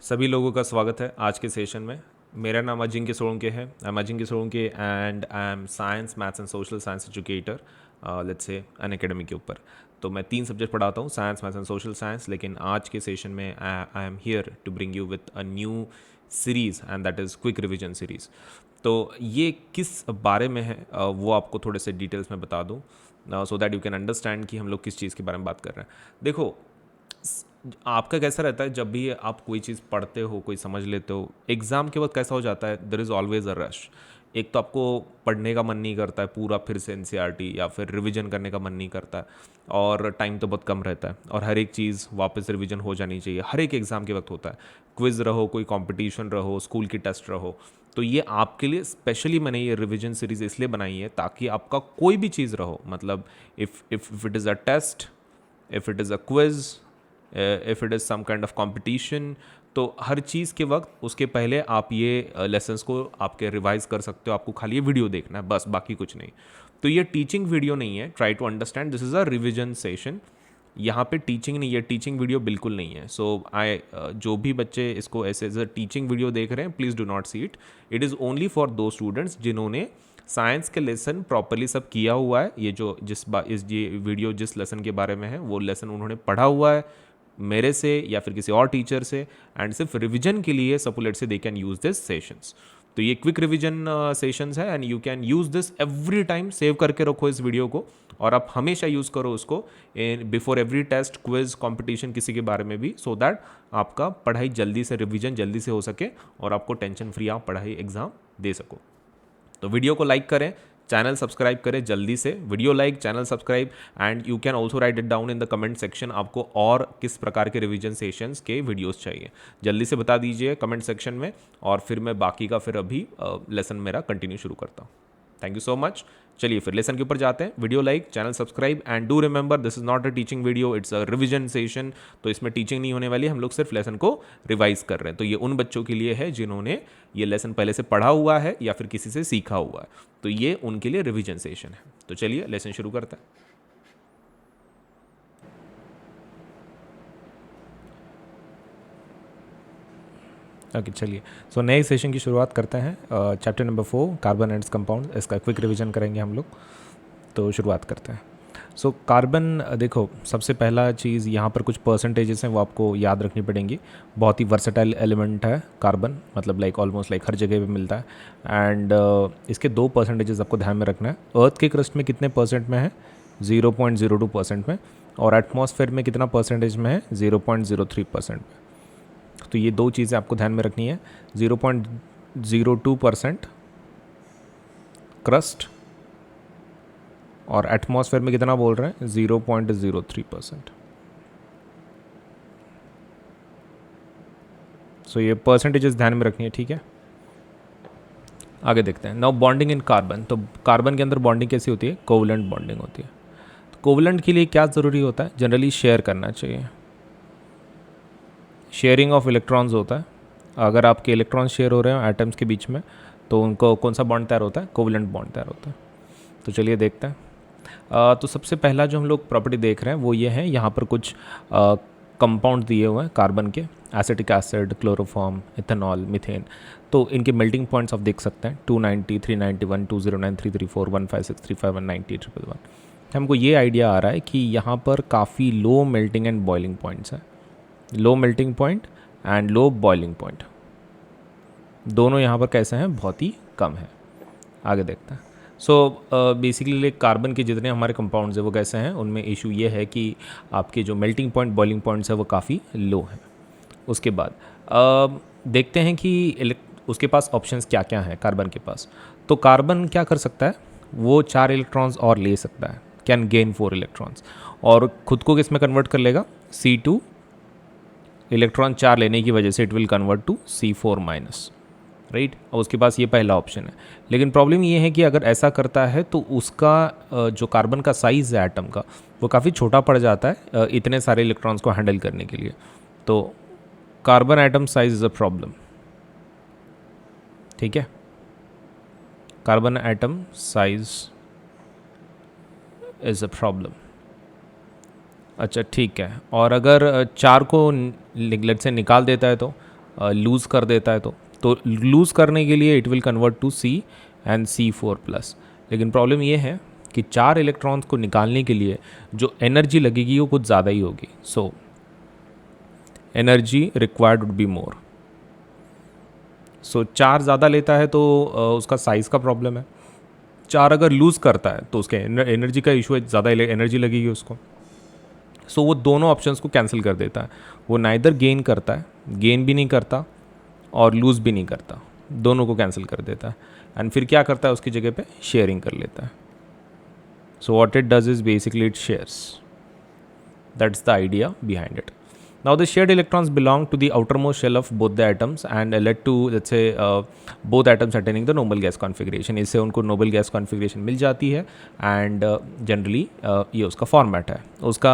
सभी लोगों का स्वागत है आज के सेशन में। मेरा नाम अजिंक्य सोलंके है। I am Ajinkya Solanke and I am science maths and social science educator let's say on academy के ऊपर। तो मैं 3 सब्जेक्ट पढ़ाता हूँ, science maths and social science. लेकिन आज के सेशन में I am here to bring you with a new series and that is quick revision series. तो ये किस बारे में है वो आपको थोड़े से डिटेल्स में बता दूँ सो दैट यू कैन अंडरस्टैंड कि हम लोग किस चीज़ के बारे में बात कर रहे हैं। देखो, आपका कैसा रहता है जब भी आप कोई चीज़ पढ़ते हो, कोई समझ लेते हो, एग्ज़ाम के वक्त कैसा हो जाता है, there is always a rush. एक तो आपको पढ़ने का मन नहीं करता है पूरा फिर से एनसीईआरटी, या फिर रिवीजन करने का मन नहीं करता है, और टाइम तो बहुत कम रहता है और हर एक चीज़ वापस रिवीजन हो जानी चाहिए। हर एक एग्ज़ाम के वक्त होता है, क्विज़ रहो, कोई कंपटीशन रहो, स्कूल की टेस्ट रहो। तो ये आपके लिए स्पेशली मैंने ये रिवीजन सीरीज़ इसलिए बनाई है ताकि आपका कोई भी चीज़ रहो, मतलब if it is a test, if it is a quiz, if it is some kind of competition, तो हर चीज़ के वक्त उसके पहले आप ये लेसन्स को आपके रिवाइज कर सकते हो। आपको खाली ये वीडियो देखना है बस, बाकी कुछ नहीं। तो ये टीचिंग वीडियो नहीं है, try to understand, this is a revision session. यहाँ पे टीचिंग नहीं है, टीचिंग वीडियो बिल्कुल नहीं है। सो जो भी बच्चे इसको ऐसे एज अ टीचिंग वीडियो देख रहे हैं, please do not see it. It is only for दो स्टूडेंट्स जिन्होंने साइंस के लेसन प्रॉपरली सब किया हुआ है। ये जो ये वीडियो जिस लेसन के बारे में है वो लेसन उन्होंने पढ़ा हुआ है मेरे से या फिर किसी और टीचर से, एंड सिर्फ रिवीजन के लिए सपोलेट से they can use this sessions. तो ये क्विक रिवीजन सेशंस है and you can use this every time. Save करके रखो इस वीडियो को और आप हमेशा यूज़ करो उसको in before every test, quiz, competition, किसी के बारे में भी, सो दैट आपका पढ़ाई जल्दी से, रिवीजन जल्दी से हो सके और आपको टेंशन फ्री आप पढ़ाई एग्जाम दे सको। तो वीडियो को लाइक करें, चैनल सब्सक्राइब करें जल्दी से। Video like, channel subscribe, and you can also right it down in the comment section आपको और किस प्रकार के रिवीजन सेशंस के वीडियोस चाहिए। जल्दी से बता दीजिए कमेंट सेक्शन में, और फिर मैं बाकी का फिर अभी लेसन मेरा कंटिन्यू शुरू करता हूँ। Thank you so much. चलिए फिर लेसन के ऊपर जाते हैं। Video like, channel subscribe, and do remember this is not a teaching video, it's a revision session. तो इसमें टीचिंग नहीं होने वाली, हम लोग सिर्फ लेसन को रिवाइज कर रहे हैं। तो ये उन बच्चों के लिए है जिन्होंने ये लेसन पहले से पढ़ा हुआ है या फिर किसी से सीखा हुआ है, तो ये उनके लिए रिवीजन सेशन है। तो चलिए लेसन शुरू करते हैं। ओके चलिए, सो नए सेशन की शुरुआत करते हैं। Chapter number 4 carbon and compound, इसका क्विक रिवीजन करेंगे हम लोग। तो शुरुआत करते हैं। सो कार्बन, देखो सबसे पहला चीज़ यहाँ पर कुछ परसेंटेजेस हैं वो आपको याद रखनी पड़ेंगी। बहुत ही वर्सेटाइल एलिमेंट है कार्बन, मतलब लाइक ऑलमोस्ट लाइक हर जगह पे मिलता है। एंड इसके 2 परसेंटेजेस आपको ध्यान में रखना है। अर्थ के क्रस्ट में कितने परसेंट में है? 0.02% में। और एटमॉस्फेयर में कितना परसेंटेज में है? 0.03% में। तो ये 2 चीज़ें आपको ध्यान में रखनी है। 0.02% क्रस्ट, और एटमॉस्फेयर में कितना बोल रहे हैं? 0.03%। सो ये परसेंटेजेस ध्यान में रखनी है, ठीक है। आगे देखते हैं। Now bonding in carbon. तो कार्बन के अंदर बॉन्डिंग कैसी होती है? कोवलेंट बॉन्डिंग होती है। तो कोवलेंट के लिए क्या ज़रूरी होता है? जनरली शेयर करना चाहिए, शेयरिंग ऑफ इलेक्ट्रॉन्स होता है। अगर आपके इलेक्ट्रॉन शेयर हो रहे हैं एटम्स के बीच में, तो उनको कौन सा बॉन्ड तैयार होता है? कोवलेंट बॉन्ड तैयार होता है। तो चलिए देखते हैं। तो सबसे पहला जो हम लोग प्रॉपर्टी देख रहे हैं वो ये है, यहाँ पर कुछ कंपाउंड दिए हुए हैं कार्बन के, acetic acid, chloroform, ethanol, methane. तो इनके मेल्टिंग पॉइंट्स आप देख सकते हैं 290, 391, 209, 334, 156, 35, 190, 111। हमको ये आइडिया आ रहा है कि यहाँ पर काफ़ी low melting and boiling points हैं। Low melting point and low boiling point दोनों यहाँ पर कैसे हैं? बहुत ही कम है। आगे देखते हैं। सो बेसिकली कार्बन के जितने हमारे कंपाउंड्स हैं वो कैसे हैं? उनमें इशू ये है कि आपके जो मेल्टिंग पॉइंट, बॉइलिंग पॉइंट्स है वो काफ़ी लो है। उसके बाद देखते हैं कि उसके पास ऑप्शंस क्या क्या हैं कार्बन के पास। तो कार्बन क्या कर सकता है? वो 4 इलेक्ट्रॉन्स और ले सकता है, कैन गेन 4 इलेक्ट्रॉन्स, और खुद को किस में कन्वर्ट कर लेगा? C2 इलेक्ट्रॉन 4 लेने की वजह से it will convert to C4 minus, right. और उसके पास ये पहला ऑप्शन है। लेकिन प्रॉब्लम ये है कि अगर ऐसा करता है तो उसका जो कार्बन का साइज़ है एटम का, वो काफ़ी छोटा पड़ जाता है इतने सारे इलेक्ट्रॉन्स को हैंडल करने के लिए। तो carbon atom size is a problem, ठीक है। Carbon atom size is a problem. अच्छा ठीक है। और अगर 4 को लेट से निकाल देता है तो लूज़ कर देता है तो लूज़ करने के लिए it will convert to C and C4+। लेकिन प्रॉब्लम ये है कि 4 इलेक्ट्रॉन्स को निकालने के लिए जो एनर्जी लगेगी वो कुछ ज़्यादा ही होगी। So energy required would be more. So 4 ज़्यादा लेता है तो उसका साइज़ का प्रॉब्लम है। 4 अगर लूज़ करता है तो उसके एनर्जी का इशू है, ज़्यादा एनर्जी लगेगी उसको। सो वो दोनों ऑप्शंस को कैंसिल कर देता है। वो नाइदर गेन करता है, गेन भी नहीं करता और लूज़ भी नहीं करता, दोनों को कैंसिल कर देता है। एंड फिर क्या करता है, उसकी जगह पे शेयरिंग कर लेता है। So what it does is basically it shares. That's the idea behind it. Now the shared electrons belong to the outermost shell of both the atoms and led to, let's say, both atoms attaining the noble gas configuration. इससे उनको noble gas configuration मिल जाती है and generally ये उसका format है, उसका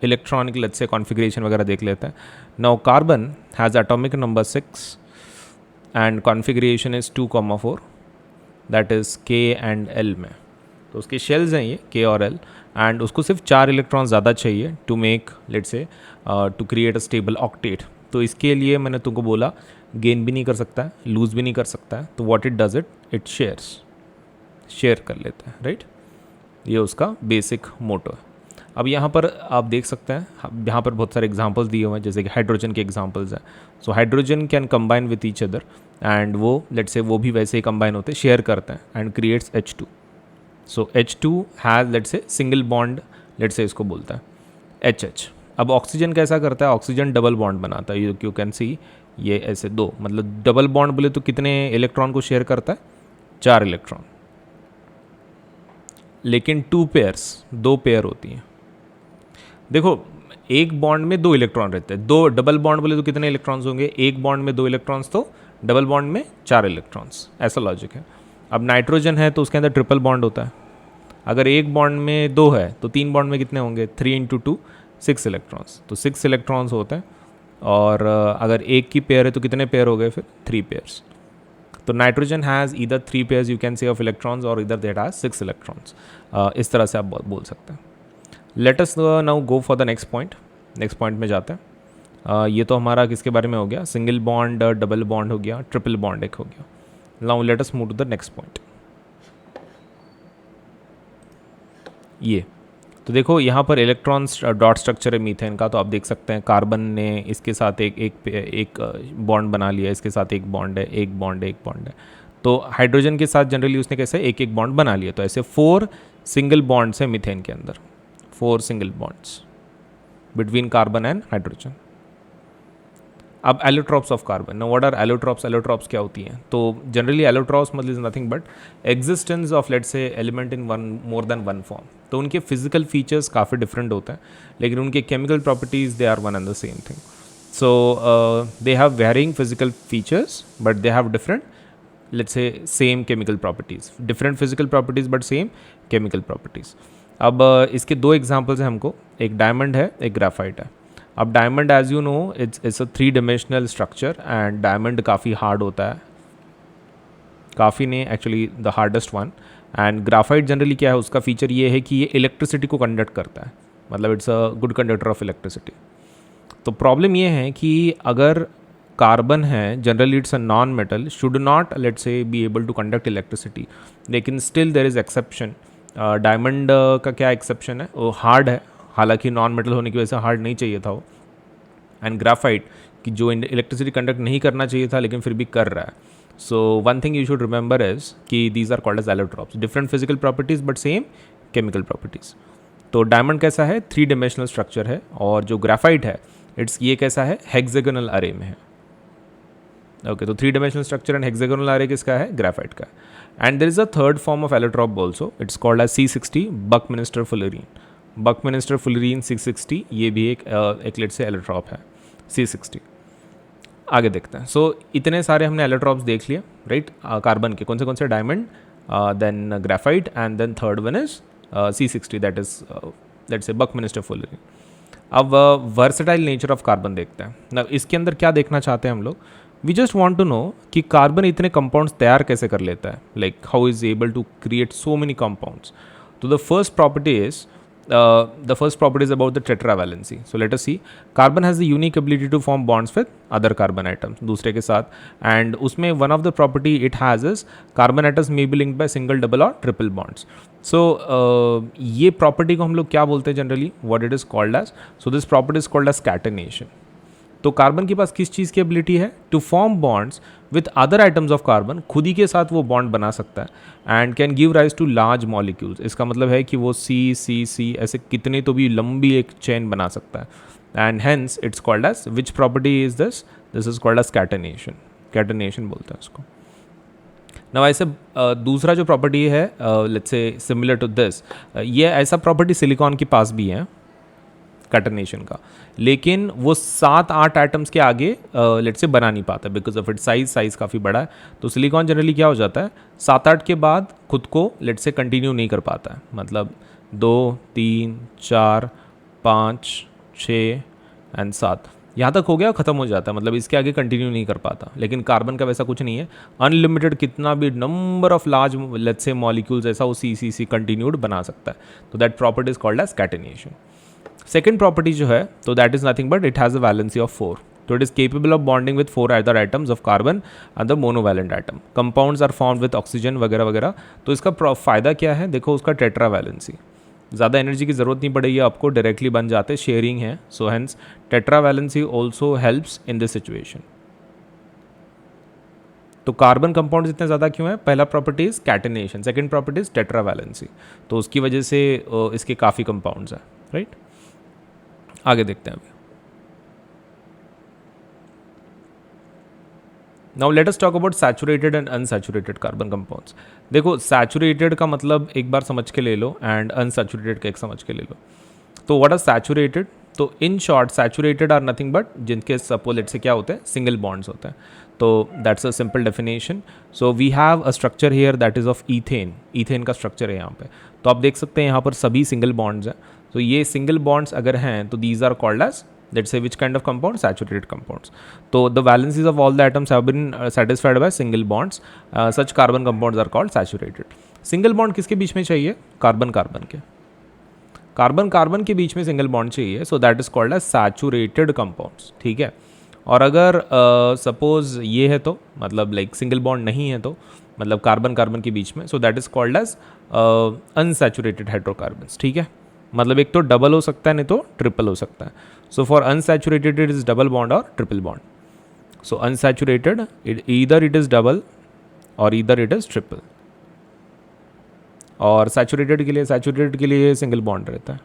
electronic let's say configuration वगैरह देख लेते हैं. Now carbon has atomic number 6 and configuration is 2,4, that is K and L में. तो उसके शेल्स हैं ये K और L एंड उसको सिर्फ 4 इलेक्ट्रॉन ज़्यादा चाहिए to make let's say to create a stable octet. तो इसके लिए मैंने तुमको बोला गेन भी नहीं कर सकता है, लूज़ भी नहीं कर सकता है. तो what it does it share कर लेता है, राइट. ये उसका बेसिक मोटो है. अब यहाँ पर आप देख सकते हैं, यहाँ पर बहुत सारे एग्जांपल्स दिए हुए हैं, जैसे कि हाइड्रोजन के एग्जांपल्स हैं. So hydrogen can combine with each other and वो लेट्स से वो भी वैसे ही कंबाइन होते हैं, शेयर करते हैं and creates H2. So H2 has let's say single bond, let's say इसको बोलता है HH. अब ऑक्सीजन कैसा करता है, ऑक्सीजन डबल बॉन्ड बनाता है. यू कैन सी ये ऐसे दो, मतलब डबल बॉन्ड बोले तो कितने इलेक्ट्रॉन को शेयर करता है, 4 इलेक्ट्रॉन. लेकिन 2 पेयर होती हैं. देखो एक बॉन्ड में 2 इलेक्ट्रॉन रहते हैं, 2 डबल बॉन्ड बोले तो कितने इलेक्ट्रॉन्स होंगे, एक बॉन्ड में 2 इलेक्ट्रॉन्स, तो डबल बॉन्ड में 4 इलेक्ट्रॉन्स, ऐसा लॉजिक है. अब नाइट्रोजन है तो उसके अंदर ट्रिपल बॉन्ड होता है. अगर एक बॉन्ड में 2 है तो 3 बॉन्ड में कितने होंगे, 3 × 2 6 इलेक्ट्रॉन्स, तो 6 इलेक्ट्रॉन्स होते हैं. और अगर एक की पेयर है तो कितने पेयर हो गए फिर, 3 पेयर्स. तो nitrogen has either 3 pairs you can से ऑफ इलेक्ट्रॉन्स और इधर दैट हैज़ 6 इलेक्ट्रॉन्स. इस तरह से आप बोल सकते हैं. Let us now go for the next point. Next point में जाते हैं. ये तो हमारा किसके बारे में हो गया, सिंगल बॉन्ड, डबल बॉन्ड हो गया, ट्रिपल बॉन्ड एक हो गया. Now let us move to the next point. ये तो देखो यहाँ पर इलेक्ट्रॉन्स डॉट स्ट्रक्चर है मीथेन का. तो आप देख सकते हैं कार्बन ने इसके साथ एक बॉन्ड बना लिया, इसके साथ एक बॉन्ड है, एक बॉन्ड है. तो हाइड्रोजन के साथ जनरली उसने कैसे एक बॉन्ड बना लिया. तो ऐसे 4 सिंगल बॉन्ड्स है मीथेन के अंदर, 4 single bonds between carbon and hydrogen. अब allotropes of carbon. What are allotropes. Allotropes क्या होती हैं, तो जनरली एलोट्रॉप्स मतलब is nothing but existence of let's say element in more than one form. तो उनके फिजिकल फीचर्स काफ़ी डिफरेंट होते हैं, लेकिन उनके chemical properties they are one and the same thing. So they have varying physical features but they have different let's say same chemical properties, different physical properties but same chemical properties. अब इसके 2 examples हैं हमको, एक diamond है, एक graphite है. अब diamond as you know it's a 3 dimensional structure and diamond काफ़ी हार्ड होता है, काफ़ी नहीं actually the hardest one. And graphite generally क्या है, उसका फीचर ये है कि ये इलेक्ट्रिसिटी को कंडक्ट करता है, मतलब it's a good conductor of electricity. तो प्रॉब्लम ये है कि अगर कार्बन है generally it's a non metal, should not let's say be able to conduct electricity, लेकिन still there is exception. Diamond का क्या एक्सेप्शन है, वो हार्ड है, हालांकि नॉन मेटल होने की वजह से हार्ड नहीं चाहिए था वो. एंड ग्राफाइट कि जो इलेक्ट्रिसिटी कंडक्ट नहीं करना चाहिए था लेकिन फिर भी कर रहा है. So one thing you should remember is कि these are called as allotropes, different physical properties but same chemical properties. तो डायमंड कैसा है, 3 डायमेंशनल स्ट्रक्चर है, और जो ग्राफाइट है ये कैसा है, हेक्सागोनल अरे में है. ओके, तो 3 डायमेंशनल स्ट्रक्चर एंड हेक्सागोनल अरे किसका है, ग्राफाइट का. And there is a third form of allotrope also, it's called as C60 buckminster fullerene. Buckminster fullerene 660 ये भी एक लेट से एलोट्रॉप है C60. आगे देखते हैं. सो इतने सारे हमने एलोट्रॉप्स देख लिए, राइट. कार्बन के कौन से diamond, then graphite and then third one is C60 that is let's say buckminster fullerene. अब वर्सेटाइल नेचर ऑफ कार्बन देखते हैं ना. इसके अंदर क्या देखना चाहते हैं हम लोग, we just want to know कि कार्बन इतने कंपाउंड्स तैयार कैसे कर लेता है, like how is able to create so many compounds. तो the first property is the first property is about the tetravalency. So let us see. Carbon has the unique ability to form bonds with other carbon atoms, दूसरे के साथ, and उसमें one of the property it has is carbon atoms may be linked by single, double और triple bonds. So ये property को हम लोग क्या बोलते हैं generally? What it is called as? So this property is called as catenation. तो कार्बन के पास किस चीज़ की एबिलिटी है? To form bonds with other items of carbon, खुद ही के साथ वो बॉन्ड बना सकता है and can give rise to large molecules. इसका मतलब है कि वो सी सी सी ऐसे कितने तो भी लंबी एक चेन बना सकता है and hence it's called as which property is this? This is called as catenation. Catenation बोलते हैं उसको. ना वैसे दूसरा जो प्रॉपर्टी है let's say similar to this, ये ऐसा प्रॉपर्टी सिलिकॉन के पास भी है कैटेनेशन का, लेकिन वो 7-8 एटम्स के आगे लेट्स से बना नहीं पाता बिकॉज ऑफ इट साइज काफ़ी बड़ा है. तो सिलिकॉन जनरली क्या हो जाता है 7-8 के बाद खुद को लेट्स से कंटिन्यू नहीं कर पाता है, मतलब 2, 3, 4, 5, 6 एंड 7 यहाँ तक हो गया, ख़त्म हो जाता है, मतलब इसके आगे कंटिन्यू नहीं कर पाता. लेकिन कार्बन का वैसा कुछ नहीं है, अनलिमिटेड कितना भी number of large let's say molecules ऐसा वो सी कंटिन्यूड बना सकता है. तो that property is called as catenation. Second property जो है तो that is nothing but it has a valency of 4. तो it is capable of bonding with 4 other items of carbon and the monovalent item. Compounds are formed with oxygen वगैरह वगैरह. तो इसका फ़ायदा क्या है? देखो उसका टेट्रा वैलेंसी, ज़्यादा एनर्जी की ज़रूरत नहीं पड़ेगी आपको, डायरेक्टली बन जाते, शेयरिंग है. So hence tetra valency also helps in this situation. तो कार्बन कंपाउंड इतने ज़्यादा क्यों है? पहला property is catenation, second property is tetra valency. तो उसकी वजह से इसके काफ़ी कंपाउंड्स हैं, राइट. आगे देखते हैं अभी. Now let us talk about saturated and unsaturated carbon compounds. देखो सैचुरेटेड का मतलब एक बार समझ के ले लो एंड अनसैचुरेटेड का एक समझ के ले लो. तो व्हाट आर सैचुरेटेड? तो in short saturated are nothing but जिनके सपोलेट से क्या होते हैं? सिंगल बॉन्ड्स होते हैं. तो that's a simple definition. So we have a structure here that is of ethane. Ethane का स्ट्रक्चर है यहाँ पे. तो आप देख सकते हैं यहाँ पर सभी सिंगल बॉन्ड्स हैं. तो ये सिंगल बॉन्ड्स अगर हैं तो these are called as let's say which kind of compound? Saturated compounds. So the valencies of all the atoms have been satisfied by single bonds. Such carbon compounds are called saturated. Single bond किसके बीच में चाहिए? Carbon carbon के. Carbon carbon के बीच में single bond चाहिए. So that is called as saturated compounds. ठीक है. और अगर सपोज ये है तो मतलब लाइक सिंगल बॉन्ड नहीं है तो मतलब कार्बन कार्बन के बीच में, so that is called as unsaturated hydrocarbons. ठीक है. मतलब एक तो डबल हो सकता है नहीं तो ट्रिपल हो सकता है. So for unsaturated it is double bond और triple bond. So unsaturated either it is double और ईदर इट इज ट्रिपल. और सैचुरेटेड के लिए सिंगल बॉन्ड रहता है.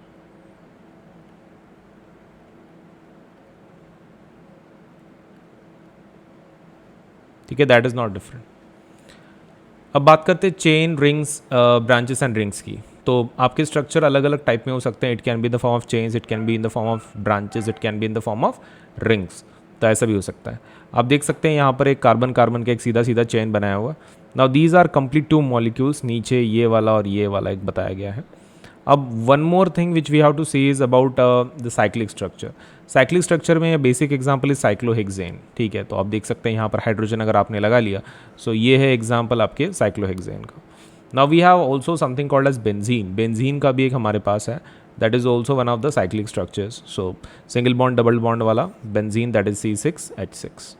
ठीक है. That is not different. अब बात करते हैं chain, rings, branches and rings की. तो आपके स्ट्रक्चर अलग अलग टाइप में हो सकते हैं. It can be in the form of chains, it can be in the form of branches, it can be in the form of rings. तो ऐसा भी हो सकता है. आप देख सकते हैं यहाँ पर एक कार्बन कार्बन का एक सीधा सीधा चेन बनाया हुआ. Now these are complete 2 molecules. नीचे ये वाला और ये वाला एक बताया गया है. अब one more thing which we have to see is about the cyclic structure. Cyclic structure में बेसिक एग्जांपल इज साइक्लोहेक्सेन. ठीक है. तो आप देख सकते हैं यहाँ पर हाइड्रोजन अगर आपने लगा लिया, सो ये है एग्जाम्पल आपके साइक्लोहेक्सेन का. Now we have also something called as benzene. Benzene का भी एक हमारे पास है. That is also one of the cyclic structures. So single bond double bond वाला benzene, that is C6H6.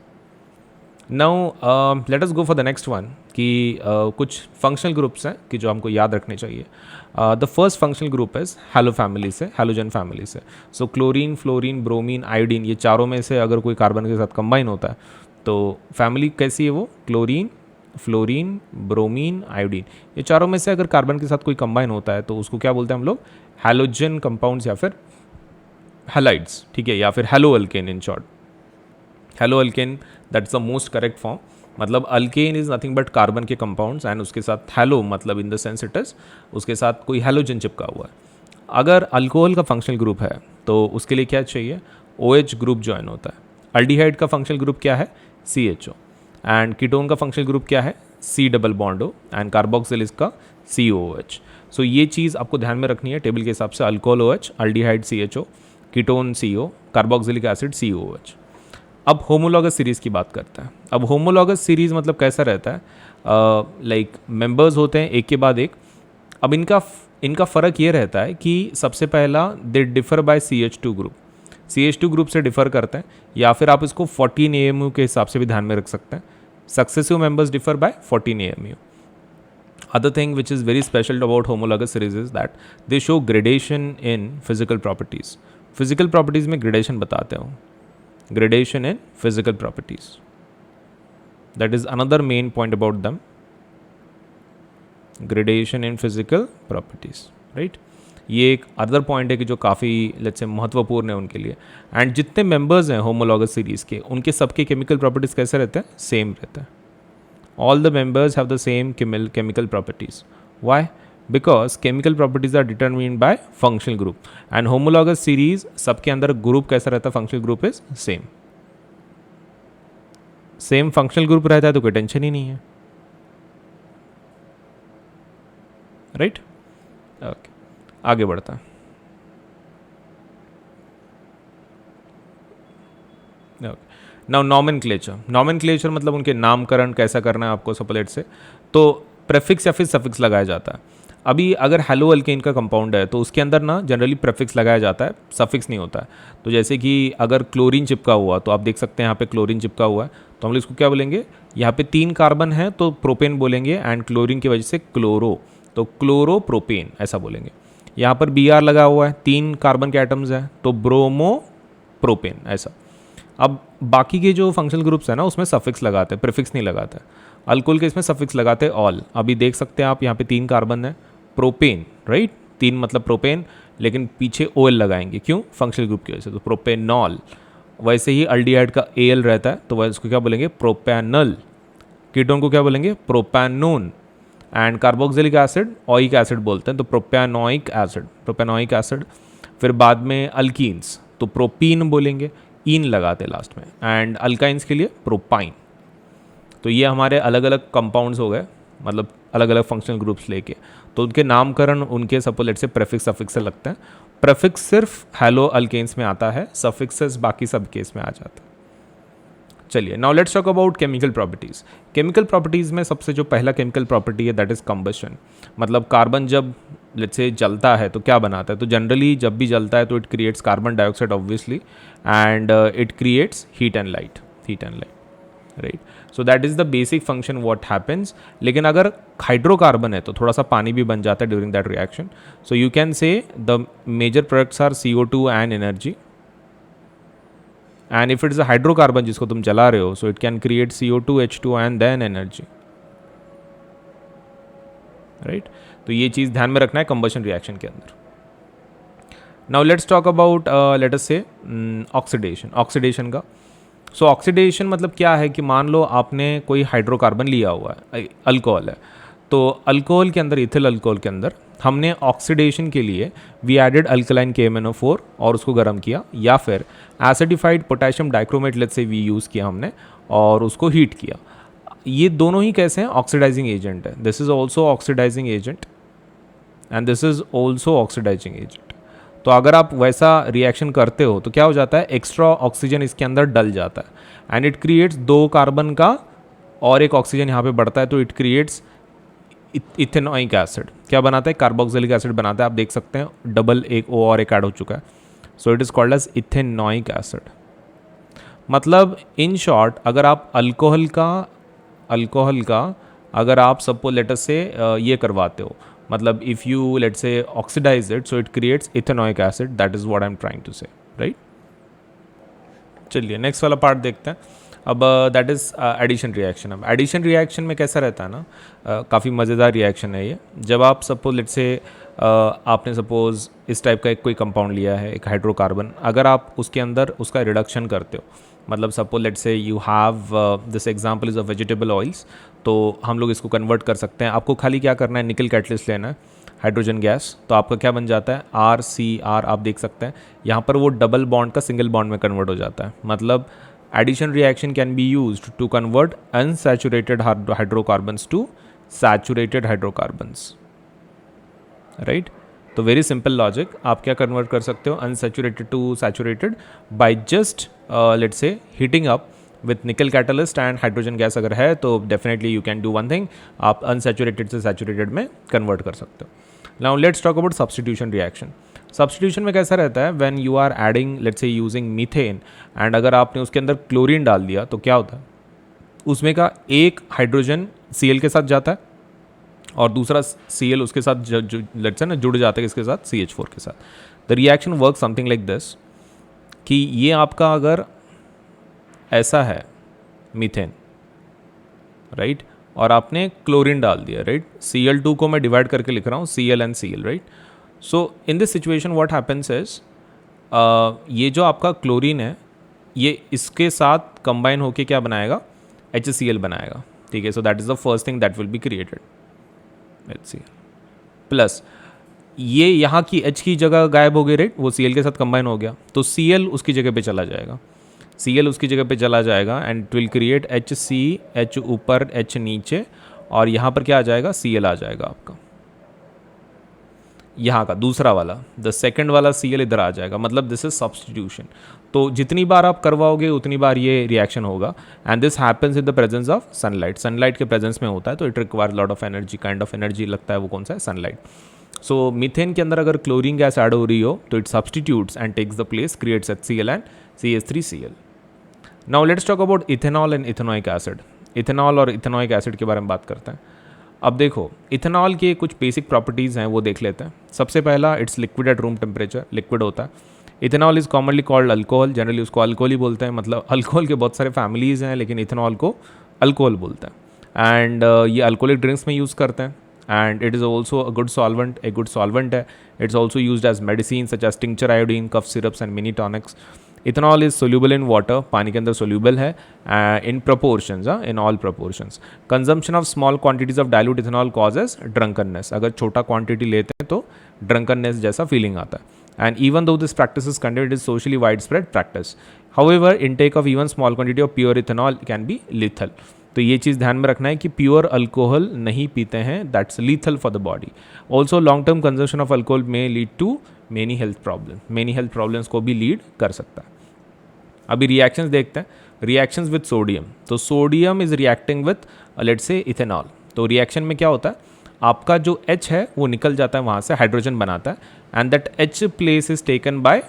Now let us go for the next one कि कुछ functional groups हैं कि जो हमको याद रखने चाहिए. The first functional group is hello family से, हैलोजन फैमिली से. So chlorine, fluorine, bromine, iodine, ये चारों में से अगर कोई कार्बन के साथ कंबाइन होता है तो फैमिली कैसी है वो? क्लोरीन, फ्लोरीन, ब्रोमीन, आयोडीन, ये चारों में से अगर कार्बन के साथ कोई कंबाइन होता है तो उसको क्या बोलते हैं हम लोग? हैलोजन कंपाउंड्स या फिर हैलाइड्स. ठीक है. या फिर haloalkane in short. Haloalkane that's the most correct form. मतलब alkane is nothing but carbon के कंपाउंड्स एंड उसके साथ हैलो मतलब in the sense it is उसके साथ कोई हैलोजन चिपका हुआ है. अगर अल्कोहल का फंक्शनल ग्रुप है तो उसके लिए क्या चाहिए? OH ग्रुप ज्वाइन होता है. अल्डिहाइड का फंक्शनल ग्रुप क्या है? CHO. एंड कीटोन का फंक्शनल ग्रुप क्या है? C double bond O. And carboxyl इसका COOH. सो ये चीज़ आपको ध्यान में रखनी है टेबल के हिसाब से. Alcohol OH, aldehyde CHO, ketone CO, carboxylic acid COOH. अब होमोलॉगस सीरीज़ की बात करते हैं. अब होमोलॉगस सीरीज़ मतलब कैसा रहता है? लाइक मेंबर्स होते हैं एक के बाद एक. अब इनका इनका फ़र्क ये रहता है कि सबसे पहला they differ by CH2 group, CH2 group से डिफ़र करते हैं, या फिर आप इसको 14 AMU के हिसाब से भी ध्यान में रख सकते हैं. Successive members differ by 14 AMU. Other thing which is very special about homologous series is that they show gradation in physical properties. Physical properties में gradation बताते हो, gradation in physical properties. That is another main point about them. Gradation in physical properties, right? ये एक other point है कि जो काफ़ी let's say महत्वपूर्ण है उनके लिए. एंड जितने मेंबर्स हैं होमोलॉगस सीरीज़ के, उनके सबके केमिकल प्रॉपर्टीज़ कैसे रहते हैं? सेम रहते हैं. All the members have the same chemical properties. Why? Because chemical properties are determined by functional group. And homologous series सबके अंदर ग्रुप कैसा रहता है? functional group is same. Same functional group रहता है तो कोई टेंशन ही नहीं है, राइट? ओके, आगे बढ़ता है. नाउ नॉमेनक्लेचर मतलब उनके नामकरण कैसा करना है आपको सपोलेट से. तो प्रेफिक्स या फिर सफिक्स लगाया जाता है. अभी अगर हेलो अल्केन का कंपाउंड है तो उसके अंदर ना जनरली प्रेफिक्स लगाया जाता है, सफिक्स नहीं होता है. तो जैसे कि अगर क्लोरीन चिपका हुआ, तो आप देख सकते हैं यहाँ पे क्लोरीन चिपका हुआ है, तो हम लोग इसको क्या बोलेंगे? यहाँ पे 3 कार्बन है तो प्रोपेन बोलेंगे, एंड क्लोरीन की वजह से क्लोरो, तो क्लोरो प्रोपेन ऐसा बोलेंगे. यहाँ पर Br लगा हुआ है, 3 कार्बन के एटम्स हैं तो ब्रोमो प्रोपेन ऐसा. अब बाकी के जो फंक्शनल ग्रुप्स हैं ना उसमें सफिक्स लगाते हैं, प्रीफिक्स नहीं लगाते. अल्कोहल के इसमें सफिक्स लगाते हैं ऑल. अभी देख सकते हैं आप यहाँ पे 3 कार्बन है, प्रोपेन, राइट? 3 मतलब प्रोपेन, लेकिन पीछे OL लगाएंगे, क्यों? फंक्शनल ग्रुप की वजह से, तो प्रोपेनॉल. वैसे ही अल्डिहाइड का AL रहता है तो वह उसको क्या बोलेंगे? प्रोपैनल. कीटोन को क्या बोलेंगे? Propanone. And carboxylic acid oic acid बोलते हैं तो प्रोपैनोइक एसिड. फिर बाद में अल्कीन्स तो प्रोपीन बोलेंगे, इन लगाते लास्ट में. एंड अल्काइंस के लिए प्रोपाइन. तो ये हमारे अलग अलग कंपाउंड्स हो गए, मतलब अलग अलग फंक्शनल ग्रुप्स लेके. तो उनके नामकरण उनके सपोलेट से प्रेफिक्स सफिक्स से लगते हैं. प्रेफिक्स सिर्फ हेलो अल्केन्स में आता है, सफिक्सेस बाकी सब केस में आ जाता है. चलिए now let's talk about chemical properties. Chemical properties में सबसे जो पहला केमिकल प्रॉपर्टी है दैट इज़ कंबशन. मतलब कार्बन जब लेट्स से जलता है तो क्या बनाता है? तो जनरली जब भी जलता है तो it creates carbon dioxide obviously, and it creates heat and light, right? So that is the basic function what happens. लेकिन अगर हाइड्रोकार्बन है तो थोड़ा सा पानी भी बन जाता है during that reaction. So you can say the major products are CO2 and energy. And if it is a hydrocarbon जिसको तुम जला रहे हो, so it can create CO2 H2 and then energy, right? तो ये चीज़ ध्यान में रखना है कंबशन रिएक्शन के अंदर. Now let's talk about let us से ऑक्सीडेशन का. सो ऑक्सीडेशन मतलब क्या है कि मान लो आपने कोई हाइड्रोकार्बन लिया हुआ है, अल्कोहल है, तो अल्कोहल के अंदर, इथिल अल्कोहल के अंदर हमने ऑक्सीडेशन के लिए वी एडेड अल्कलाइन KMnO4 और उसको गर्म किया, या फिर acidified potassium dichromate let's say we use किया हमने और उसको हीट किया. ये दोनों ही कैसे हैं? ऑक्सीडाइजिंग एजेंट है. This is also oxidising agent and this is also oxidising agent. तो अगर आप वैसा रिएक्शन करते हो तो क्या हो जाता है? एक्स्ट्रा ऑक्सीजन इसके अंदर डल जाता है एंड इट क्रिएट्स 2 कार्बन का और एक ऑक्सीजन यहाँ पे बढ़ता है, तो इट क्रिएट्स इथेनॉइक एसिड. क्या बनाता है? कार्बोक्सिलिक एसिड बनाता है. आप देख सकते हैं डबल एक O और एक ऐड हो चुका है, so it is called as ethanoic acid. मतलब इन शॉर्ट अगर आप अल्कोहल का अगर आप सपोज लेट अस से ये करवाते हो, मतलब if you let say oxidise it, so it creates ethanoic acid. That is what I am trying to say, right? चलिए नेक्स्ट वाला पार्ट देखते हैं. अब दैट इज़ एडिशन रिएक्शन. अब एडिशन रिएक्शन में कैसा रहता है ना, काफ़ी मज़ेदार रिएक्शन है ये. जब आप सपोज लेट से आपने सपोज इस टाइप का एक कोई कंपाउंड लिया है, एक हाइड्रोकार्बन, अगर आप उसके अंदर उसका रिडक्शन करते हो, मतलब सपोज लेट से you have this example is of vegetable oils, तो हम लोग इसको कन्वर्ट कर सकते हैं. आपको खाली क्या करना है? निकल कैटलिस्ट लेना है, हाइड्रोजन गैस, तो आपका क्या बन जाता है? RCR. आप देख सकते हैं यहाँ पर वो डबल बॉन्ड का सिंगल बॉन्ड में कन्वर्ट हो जाता है. मतलब addition reaction can be used to convert unsaturated hydrocarbons to saturated hydrocarbons, right? तो वेरी सिंपल लॉजिक. आप क्या कन्वर्ट कर सकते हो unsaturated to saturated by just let's say heating up with nickel catalyst and hydrogen gas अगर है तो definitely you can do one thing, आप अनसैचुरेटेड से सैचुरेटेड में कन्वर्ट कर सकते हो. Now let's talk about substitution reaction. Substitution में कैसा रहता है, when you are adding let's say using methane and अगर आपने उसके अंदर क्लोरीन डाल दिया तो क्या होता है, उसमें का एक हाइड्रोजन Cl के साथ जाता है और दूसरा Cl उसके साथ लेट्स से ना जुड़ जाता है इसके साथ CH4 के साथ। The reaction work something like this कि ये आपका अगर ऐसा है मीथेन राइट और आपने क्लोरीन डाल दिया राइट, Cl2 को मैं डिवाइड करके लिख रहा हूँ Cl and Cl right. So in this situation what happens is ये जो आपका क्लोरीन है ये इसके साथ कंबाइन होके क्या बनाएगा, HCl बनाएगा, ठीक है। सो that is the first thing that will be created HCl plus ये यहाँ की H की जगह गायब हो गई राइट, वो Cl के साथ कंबाइन हो गया तो Cl उसकी जगह पे चला जाएगा, Cl उसकी जगह पे चला जाएगा and it will create H ऊपर H नीचे और यहाँ पर क्या आ जाएगा, Cl आ जाएगा आपका, यहाँ का दूसरा वाला द सेकंड वाला Cl इधर आ जाएगा, मतलब दिस इज सब्स्टिट्यूशन। तो जितनी बार आप करवाओगे उतनी बार ये रिएक्शन होगा and this happens in the presence of sunlight. Sunlight के प्रेजेंस में होता है तो it require lot of energy, kind of energy लगता है, वो कौन सा है, सनलाइट। सो मीथेन के अंदर अगर क्लोरीन गैस ऐड हो रही हो तो it substitutes and takes the place, creates HCl and CH3Cl। Now let's talk about ethanol and ethanoic acid. Ethanol और इथेनोइक एसिड के बारे में बात करते हैं। अब देखो इथेनॉल के कुछ बेसिक प्रॉपर्टीज़ हैं वो देख लेते हैं। सबसे पहला, it's liquid at room temperature, liquid होता है। Ethanol is commonly called alcohol, generally उसको अल्कोहल ही बोलते हैं, मतलब अल्कोहल के बहुत सारे फैमिलीज़ हैं लेकिन इथेनॉल को अल्कोहल बोलते हैं। एंड ये अल्कोहलिक ड्रिंक्स में यूज़ करते हैं and it is also a good solvent है। It's also used as medicine such as tincture iodine, cough syrups and many tonics. Ethanol is soluble in water, पानी के अंदर सोल्यूबल है in proportions, in all proportions. Consumption of small quantities of dilute ethanol causes drunkenness, अगर छोटा quantity लेते हैं तो drunkenness जैसा फीलिंग आता है। And even though this practice is conducted, is socially wide spread practice. However intake of even small quantity of pure ethanol can be lethal. तो ये चीज़ ध्यान में रखना है कि प्योर अल्कोहल नहीं पीते हैं, that's lethal for the body. Also long term consumption of alcohol में lead to many health problems को भी लीड कर सकता है। अभी रिएक्शंस देखते हैं, रिएक्शंस विद सोडियम। तो sodium is reacting with let's say ethanol. तो रिएक्शन में क्या होता है, आपका जो H है वो निकल जाता है वहाँ से, हाइड्रोजन बनाता है and that H place is taken by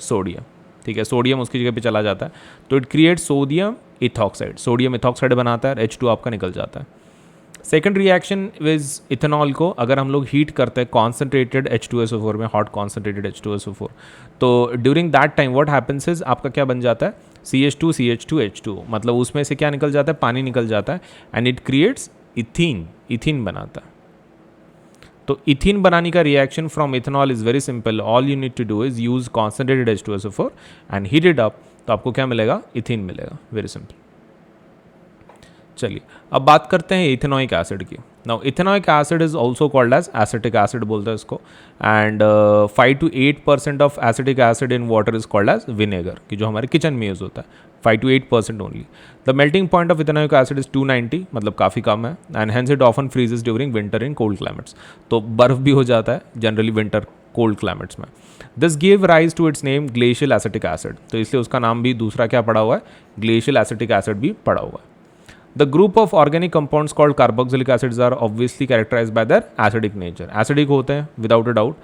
sodium, ठीक है, सोडियम उसकी जगह पे चला जाता है तो it create sodium ethoxide, sodium ethoxide बनाता है, H2 आपका निकल जाता है। सेकेंड रिएक्शन विज इथेनॉल को अगर हम लोग हीट करते हैं कॉन्सेंट्रेटेड H2SO4 में, हॉट कॉन्सेंट्रेटेड H2SO4, तो during that time what happens is आपका क्या बन जाता है, CH2 मतलब उसमें से क्या निकल जाता है, पानी निकल जाता है एंड इट क्रिएट्स इथीन बनाता है। तो इथीन बनाने का reaction from ethanol is very simple, all you need to do is use concentrated H2SO4 and heat it up, तो आपको क्या मिलेगा, इथीन मिलेगा, वेरी सिंपल। चलिए अब बात करते हैं इथेनोइक एसिड की। Now ethanoic acid is also called as acetic acid बोलते हैं इसको and 5 to 8% of acetic acid in water is called as vinegar, कि जो हमारे किचन में यूज होता है, 5 to 8% only. The melting point of ethanoic acid is 290, मतलब काफ़ी कम है and hence it often freezes during winter in cold climates. तो बर्फ भी हो जाता है जनरली विंटर कोल्ड क्लाइमेट्स में। This give rise to its name glacial acetic acid, तो इसलिए उसका नाम भी दूसरा क्या पड़ा हुआ है, ग्लेशियल एसिटिक एसिड भी पड़ा हुआ है। The group of organic compounds called carboxylic acids are obviously characterized by their acidic nature. Acidic होते हैं without a doubt,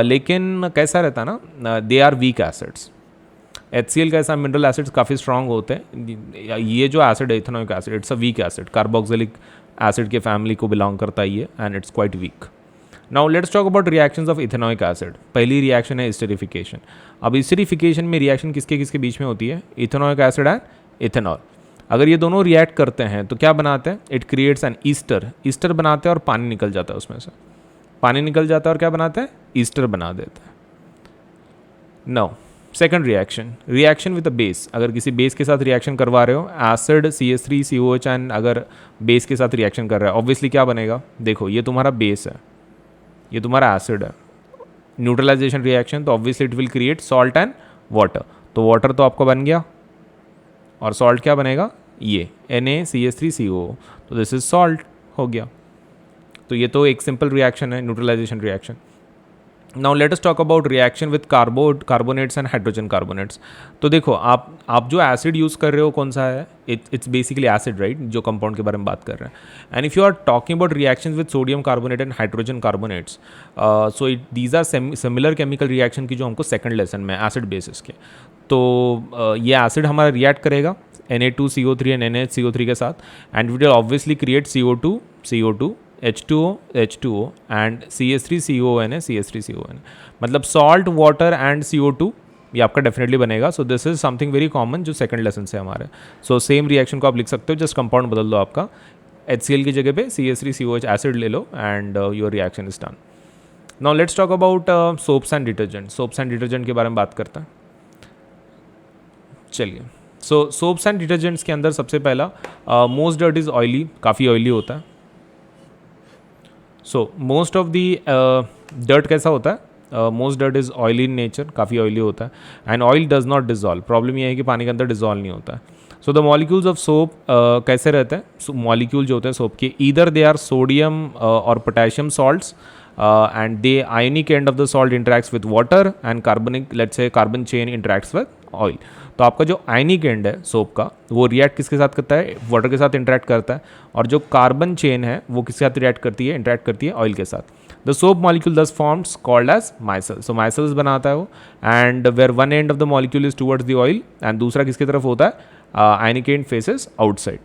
लेकिन कैसा रहता है ना, they are weak acids. HCl का ऐसा मिनरल एसिड्स काफ़ी स्ट्रॉन्ग होते हैं, ये जो एसिड है ethanoic acid, it's a weak acid, carboxylic acid के फैमिली को बिलोंग करता है ये and it's quite weak. Now let's talk about reactions of ethanoic acid. पहली रिएक्शन है एस्टरिफिकेशन। अब एस्टरिफिकेशन में रिएक्शन किसके किसके बीच में होती है, इथेनोइक एसिड एंड इथेनॉल। अगर ये दोनों रिएक्ट करते हैं तो क्या बनाते हैं, इट क्रिएट्स एन ईस्टर बनाते हैं और पानी निकल जाता है उसमें से, पानी निकल जाता है और क्या बनाते हैं, ईस्टर बना देते हैं। No second reaction with a base. अगर किसी बेस के साथ रिएक्शन करवा रहे हो, एसिड CH3COH एंड अगर बेस के साथ रिएक्शन कर रहा है, ऑब्वियसली क्या बनेगा, देखो ये तुम्हारा बेस है, ये तुम्हारा एसिड है, न्यूट्रलाइजेशन रिएक्शन, तो obviously it will create salt and water. तो वाटर तो आपका बन गया और सॉल्ट क्या बनेगा, ये NaCH3CO, तो दिस इज सॉल्ट हो गया। तो ये तो एक सिंपल रिएक्शन है, neutralisation reaction. Now let us talk about reaction with carbonates and hydrogen carbonates. तो देखो आप जो एसिड यूज़ कर रहे हो कौन सा है, इट्स बेसिकली एसिड राइट, जो कंपाउंड के बारे में बात कर रहे हैं। And if you are talking about reaction with sodium carbonate and hydrogen carbonates, so these are similar chemical reaction की जो हमको सेकंड लेसन में एसिड बेसिस के। तो ये एसिड हमारा रिएक्ट करेगा Na2CO3 एंड NaHCO3 के साथ, and will obviously create CO2 H2O and CH3CONA CH3CONA, मतलब सॉल्ट वाटर एंड CO2, ये आपका डेफिनेटली बनेगा। So this is something very common जो सेकंड लेसन से हमारे। सो सेम रिएक्शन को आप लिख सकते हो, जस्ट कंपाउंड बदल दो आपका, HCl की जगह पे CH3COH एसिड ले लो and your reaction is done. Now let's talk about soaps and detergent. Soaps and detergent के बारे में बात करते हैं, चलिए। सो सोप्स एंड डिटर्जेंट्स के अंदर सबसे पहला मोस्ट डर्ट इज़ ऑयली, काफ़ी ऑयली होता है। So most of the dirt कैसा होता है, most dirt is oily in nature, काफ़ी ऑयली होता है, and oil does not dissolve. Problem ये है कि पानी के अंदर डिजॉल्व नहीं होता है। So the molecules of soap कैसे रहते हैं, मॉलिक्यूल जो होते हैं सोप के, ईदर दे आर सोडियम और potassium salts, and the ionic end of the salt interacts with water and carbonic, let's say carbon chain interacts with oil। तो आपका जो आयनिक एंड है सोप का, वो रिएक्ट किसके साथ करता है, वाटर के साथ इंटरेक्ट करता है, और जो कार्बन चेन है वो किसके साथ रिएक्ट करती है, इंटरेक्ट करती है ऑयल के साथ। The soap molecule thus forms called as micelle. So micelles बनाता है वो, and where one end of the molecule is towards the oil end दूसरा किसकी तरफ होता है, ionic end faces outside.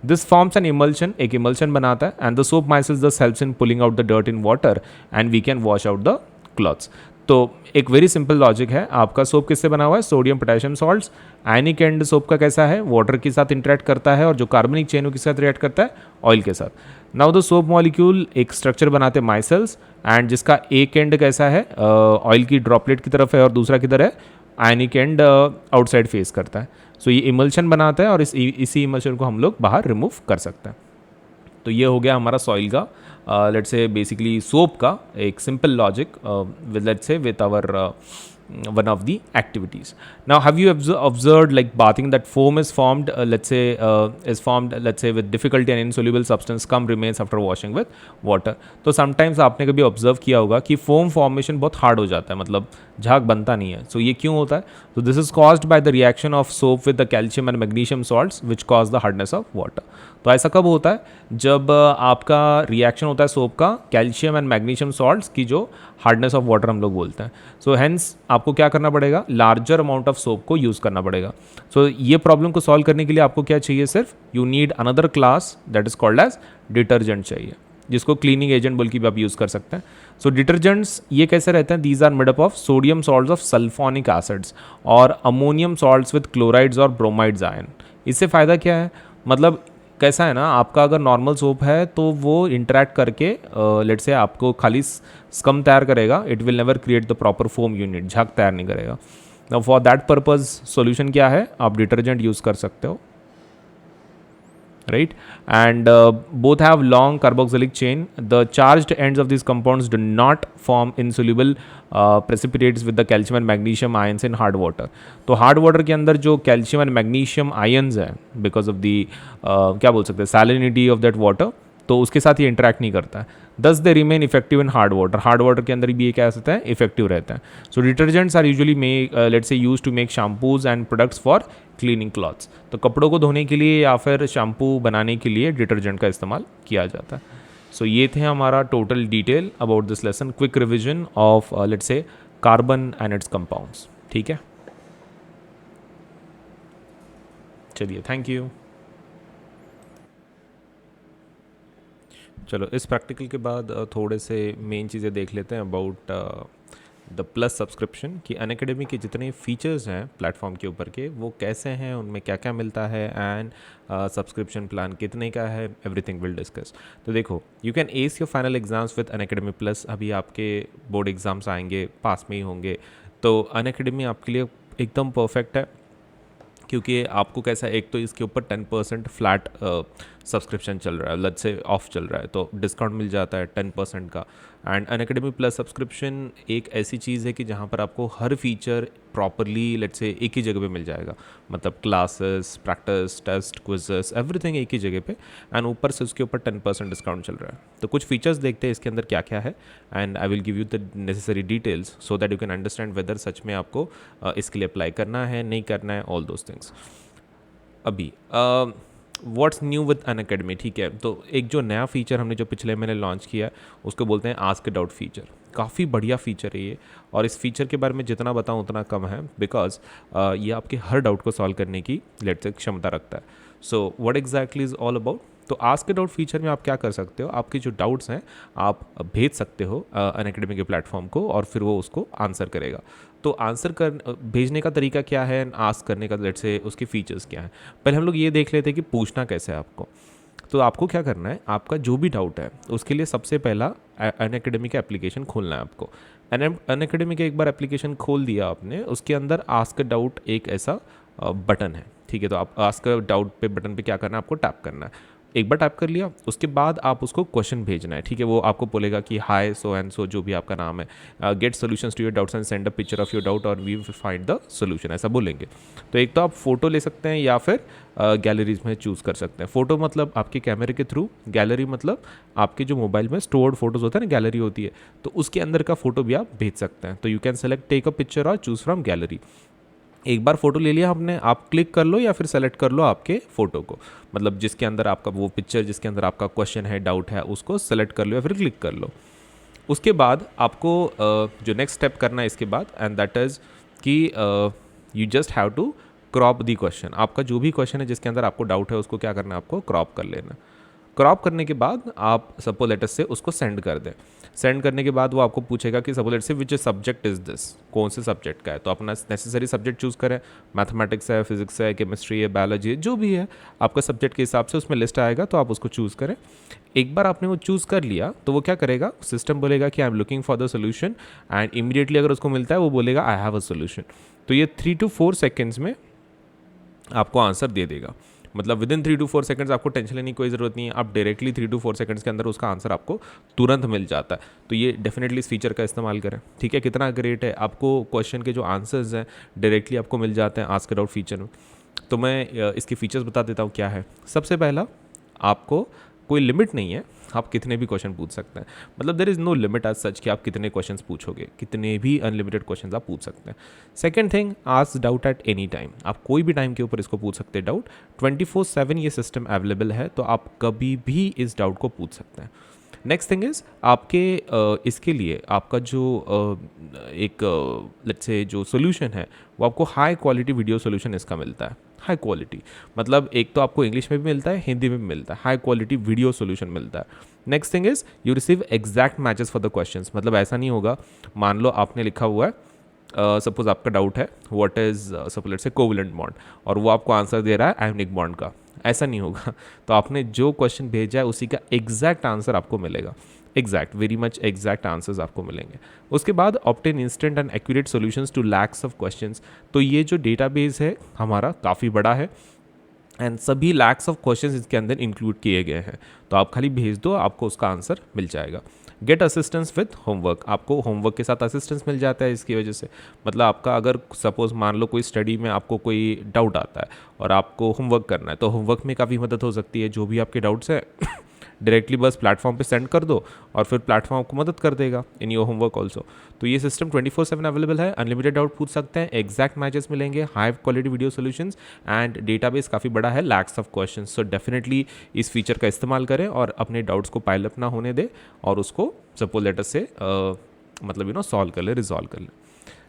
This forms an emulsion, एक इमल्शन बनाता है, and the soap micelles thus helps in pulling out the dirt in water and we can wash out the clothes. तो एक वेरी सिंपल लॉजिक है, आपका soap किससे बना हुआ है, sodium potassium salts, ionic and soap का कैसा है, वाटर के साथ इंटरेक्ट करता है, और जो कार्बनिक चेन है किसके साथ रिएक्ट करता है, ऑयल के साथ। नाउ द सोप मॉलिक्यूल एक स्ट्रक्चर बनाते हैं माइसल्स, एंड जिसका एक एंड कैसा है, ऑयल की ड्रॉपलेट की तरफ है, और दूसरा किधर है, आयनिक एंड आउटसाइड फेस करता है। सो ये इमल्शन बनाता है, और इसी इमल्शन को हम लोग बाहर रिमूव कर सकते हैं। तो ये हो गया हमारा सॉइल का, लेट्स से बेसिकली सोप का एक simple logic let's say with our one of the activities. Now, have you observed like bathing that foam is formed, is formed, let's say with difficulty and insoluble substance cum remains after washing with water. तो sometimes आपने कभी observe किया होगा कि foam formation बहुत hard हो जाता है, मतलब झाग बनता नहीं है। सो ये क्यों होता है? तो this is caused by the reaction of soap with the calcium and magnesium salts which cause the hardness of water. तो ऐसा कब होता है? जब आपका रिएक्शन होता है सोप का कैल्शियम एंड मैग्नीशियम सॉल्ट्स की जो हार्डनेस ऑफ वाटर हम लोग बोलते हैं। सो हेंस आपको क्या करना पड़ेगा, लार्जर अमाउंट ऑफ सोप को यूज़ करना पड़ेगा। सो ये प्रॉब्लम को सॉल्व करने के लिए आपको क्या चाहिए, सिर्फ you need another class that is called as detergent चाहिए, जिसको क्लीनिंग एजेंट बोल के भी आप यूज़ कर सकते हैं। सो डिटर्जेंट्स ये कैसे रहते हैं, these are made up of sodium salts of sulphonic acids और अमोनियम सॉल्ट्स विद क्लोराइड्स और ब्रोमाइड्स आयन। इससे फ़ायदा क्या है, मतलब कैसा है ना, आपका अगर नॉर्मल सोप है तो वो इंटरेक्ट करके लेट से आपको खाली स्कम तैयार करेगा, it will never create the proper foam unit, झाग तैयार नहीं करेगा। Now for that purpose solution क्या है, आप डिटर्जेंट यूज़ कर सकते हो, right? And both have long carboxylic chain. The charged ends of these compounds do not form insoluble precipitates with the calcium and magnesium ions in hard water. तो hard water के अंदर जो calcium and magnesium ions है, because of the क्या बोल सकते हैं, salinity of that water, तो उसके साथ ये इंटरेक्ट नहीं करता है। दस they remain effective in hard water. Hard water के अंदर भी ये क्या होता है, इफेक्टिव रहता है। So detergents are usually let's say use to make shampoos and products for cleaning clothes. तो कपड़ों को धोने के लिए या फिर शैम्पू बनाने के लिए डिटर्जेंट का इस्तेमाल किया जाता है। सो ये थे हमारा total detail about this lesson, quick revision of let's से कार्बन एंड इट्स कंपाउंड्स। ठीक है, चलिए, थैंक यू। चलो इस प्रैक्टिकल के बाद थोड़े से मेन चीज़ें देख लेते हैं अबाउट द प्लस सब्सक्रिप्शन, कि अनअकैडमी के जितने फीचर्स हैं प्लेटफॉर्म के ऊपर के वो कैसे हैं, उनमें क्या क्या मिलता है, एंड सब्सक्रिप्शन प्लान कितने का है, एवरीथिंग विल डिस्कस। तो देखो, you can S your final exams with Unacademy plus. अभी आपके बोर्ड एग्ज़ाम्स आएंगे, पास में ही होंगे, तो अनअकैडमी आपके लिए एकदम परफेक्ट है, क्योंकि आपको कैसा, एक तो इसके ऊपर 10% फ्लैट सब्सक्रिप्शन चल रहा है, लेट्स से ऑफ चल रहा है, तो डिस्काउंट मिल जाता है 10% का। एंड अनअकैडमी प्लस सब्सक्रिप्शन एक ऐसी चीज़ है कि जहाँ पर आपको हर फीचर प्रॉपरली लेट्स से एक ही जगह पे मिल जाएगा, मतलब classes, practice, test, quizzes, everything एक ही जगह पे। एंड ऊपर से उसके ऊपर 10% डिस्काउंट चल रहा है। तो कुछ फीचर्स देखते हैं इसके अंदर क्या क्या है, and I will give you the necessary details so that you can understand whether सच में आपको इसके लिए अप्लाई करना है, नहीं करना है, ऑल दोज थिंग्स। अभी व्हाट्स न्यू विद अनअकैडमी, ठीक है। तो एक जो नया फीचर हमने जो पिछले महीने लॉन्च किया है उसको बोलते हैं आस्क डाउट फीचर। काफ़ी बढ़िया फीचर है ये, और इस फीचर के बारे में जितना बताऊँ उतना कम है, बिकॉज ये आपके हर डाउट को सॉल्व करने की लेट्स से क्षमता रखता है। So what exactly is all about. तो आस्क डाउट फीचर में आप क्या कर सकते हो, आपके जो डाउट्स हैं आप भेज सकते हो अनअकैडमी के प्लेटफॉर्म को, और फिर वो उसको आंसर करेगा। तो आंसर कर भेजने का तरीका क्या है, आस्क करने का लेट्स से उसके फीचर्स क्या हैं। पहले हम लोग ये देख लेते हैं कि पूछना कैसे है आपको। तो आपको क्या करना है, आपका जो भी डाउट है उसके लिए सबसे पहला अनअकैडमी का एप्लीकेशन खोलना है आपको। अनअकैडमी का एक बार एप्लीकेशन खोल दिया आपने, उसके अंदर आस्क डाउट एक ऐसा बटन है, ठीक है। तो आप आस्क डाउट पे बटन पे क्या करना है, आपको टैप करना है। एक बार टाइप कर लिया, उसके बाद आप उसको क्वेश्चन भेजना है, ठीक है। वो आपको बोलेगा कि हाय सो एंड सो, जो भी आपका नाम है, get solutions to your doubts and send a picture of your doubt और वी फाइंड द सोल्यूशन, ऐसा बोलेंगे। तो एक तो आप फोटो ले सकते हैं या फिर गैलरीज में चूज़ कर सकते हैं। फोटो मतलब आपके कैमरे के थ्रू, गैलरी मतलब आपके जो मोबाइल में स्टोर्ड फोटोज होता है ना, गैलरी होती है, तो उसके अंदर का फोटो भी आप भेज सकते हैं। तो you can select take a picture और चूज़ फ्रॉम गैलरी। एक बार फोटो ले लिया आपने, आप क्लिक कर लो या फिर सेलेक्ट कर लो आपके फ़ोटो को, मतलब जिसके अंदर आपका वो पिक्चर, जिसके अंदर आपका क्वेश्चन है, डाउट है, उसको सेलेक्ट कर लो या फिर क्लिक कर लो। उसके बाद आपको जो नेक्स्ट स्टेप करना है इसके बाद, एंड दैट इज़ कि you just have to crop the question. आपका जो भी क्वेश्चन है जिसके अंदर आपको डाउट है उसको क्या करना है, आपको क्रॉप कर लेना। क्रॉप करने के बाद आप सपोज लेटर से उसको सेंड कर दें। सेंड करने के बाद वो आपको पूछेगा कि सपोज लेटर से विच सब्जेक्ट इज़ दिस, कौन से सब्जेक्ट का है। तो अपना नेसेसरी सब्जेक्ट चूज़ करें, मैथमेटिक्स है, फिजिक्स है, केमिस्ट्री है, बायोलॉजी है, जो भी है आपका सब्जेक्ट के हिसाब से उसमें लिस्ट आएगा, तो आप उसको चूज़ करें। एक बार आपने वो चूज़ कर लिया तो वो क्या करेगा, सिस्टम बोलेगा कि I am looking for the solution, and immediately अगर उसको मिलता है वो बोलेगा आई हैव अ सोल्यूशन। तो ये 3 to 4 सेकेंड्स में आपको आंसर दे देगा। मतलब विद इन 3 to 4 सेकंड्स आपको टेंशन लेने की कोई ज़रूरत नहीं है, आप डायरेक्टली 3 to 4 सेकंड्स के अंदर उसका आंसर आपको तुरंत मिल जाता है। तो ये डेफिनेटली इस फीचर का इस्तेमाल करें, ठीक है। कितना ग्रेट है, आपको क्वेश्चन के जो आंसर्स हैं डायरेक्टली आपको मिल जाते हैं आस्क इट आउट फीचर में। तो मैं इसके फीचर्स बता देता हूँ क्या है। सबसे पहला, आपको कोई लिमिट नहीं है, आप कितने भी क्वेश्चन पूछ सकते हैं। मतलब there is no limit as such कि आप कितने क्वेश्चंस पूछोगे, कितने भी अनलिमिटेड क्वेश्चंस आप पूछ सकते हैं। Second thing, ask doubt at any time, आप कोई भी टाइम के ऊपर इसको पूछ सकते हैं डाउट। 24/7 ये सिस्टम अवेलेबल है, तो आप कभी भी इस डाउट को पूछ सकते हैं। नेक्स्ट थिंग इज़ आपके इसके लिए आपका जो एक लेट्स से जो सोल्यूशन है वो आपको हाई क्वालिटी वीडियो सोल्यूशन इसका मिलता है। हाई क्वालिटी मतलब एक तो आपको इंग्लिश में भी मिलता है, हिंदी में भी मिलता है, हाई क्वालिटी वीडियो सोल्यूशन मिलता है। Next thing is you receive exact matches for the questions. मतलब ऐसा नहीं होगा, मान लो आपने लिखा हुआ है सपोज आपका डाउट है व्हाट इज़ सपोज लेट्स से कोवेलेंट बॉन्ड, और वो आपको आंसर दे रहा है आयोनिक बॉन्ड का, ऐसा नहीं होगा। तो आपने जो क्वेश्चन भेजा है उसी का एग्जैक्ट आंसर आपको मिलेगा, exact, very much exact answers आपको मिलेंगे। उसके बाद obtain instant and accurate solutions to lakhs of questions. तो ये जो डेटाबेस है हमारा काफ़ी बड़ा है, एंड सभी लैक्स ऑफ क्वेश्चंस इसके अंदर इंक्लूड किए गए हैं। तो आप खाली भेज दो, आपको उसका आंसर मिल जाएगा। गेट असिस्टेंस विथ होमवर्क, आपको होमवर्क के साथ असिस्टेंस मिल जाता है इसकी वजह से। मतलब आपका अगर सपोज मान लो कोई स्टडी में आपको कोई डाउट आता है और आपको होमवर्क करना है, तो होमवर्क में काफ़ी मदद हो सकती है। जो भी आपके डाउट्स हैं डायरेक्टली बस प्लेटफॉर्म पे सेंड कर दो और फिर प्लेटफॉर्म आपको मदद कर देगा इन योर होमवर्क ऑल्सो। तो ये सिस्टम 24/7 अवेलेबल है, अनलिमिटेड डाउट पूछ सकते हैं, एग्जैक्ट मैचेस मिलेंगे, high quality video solutions, and database काफ़ी बड़ा है, lakhs of questions. So definitely इस फीचर का इस्तेमाल करें और अपने डाउट्स को पाइल अप ना होने दें और उसको सपोज लेटर से मतलब सॉल्व कर ले, रिजॉल्व कर ले।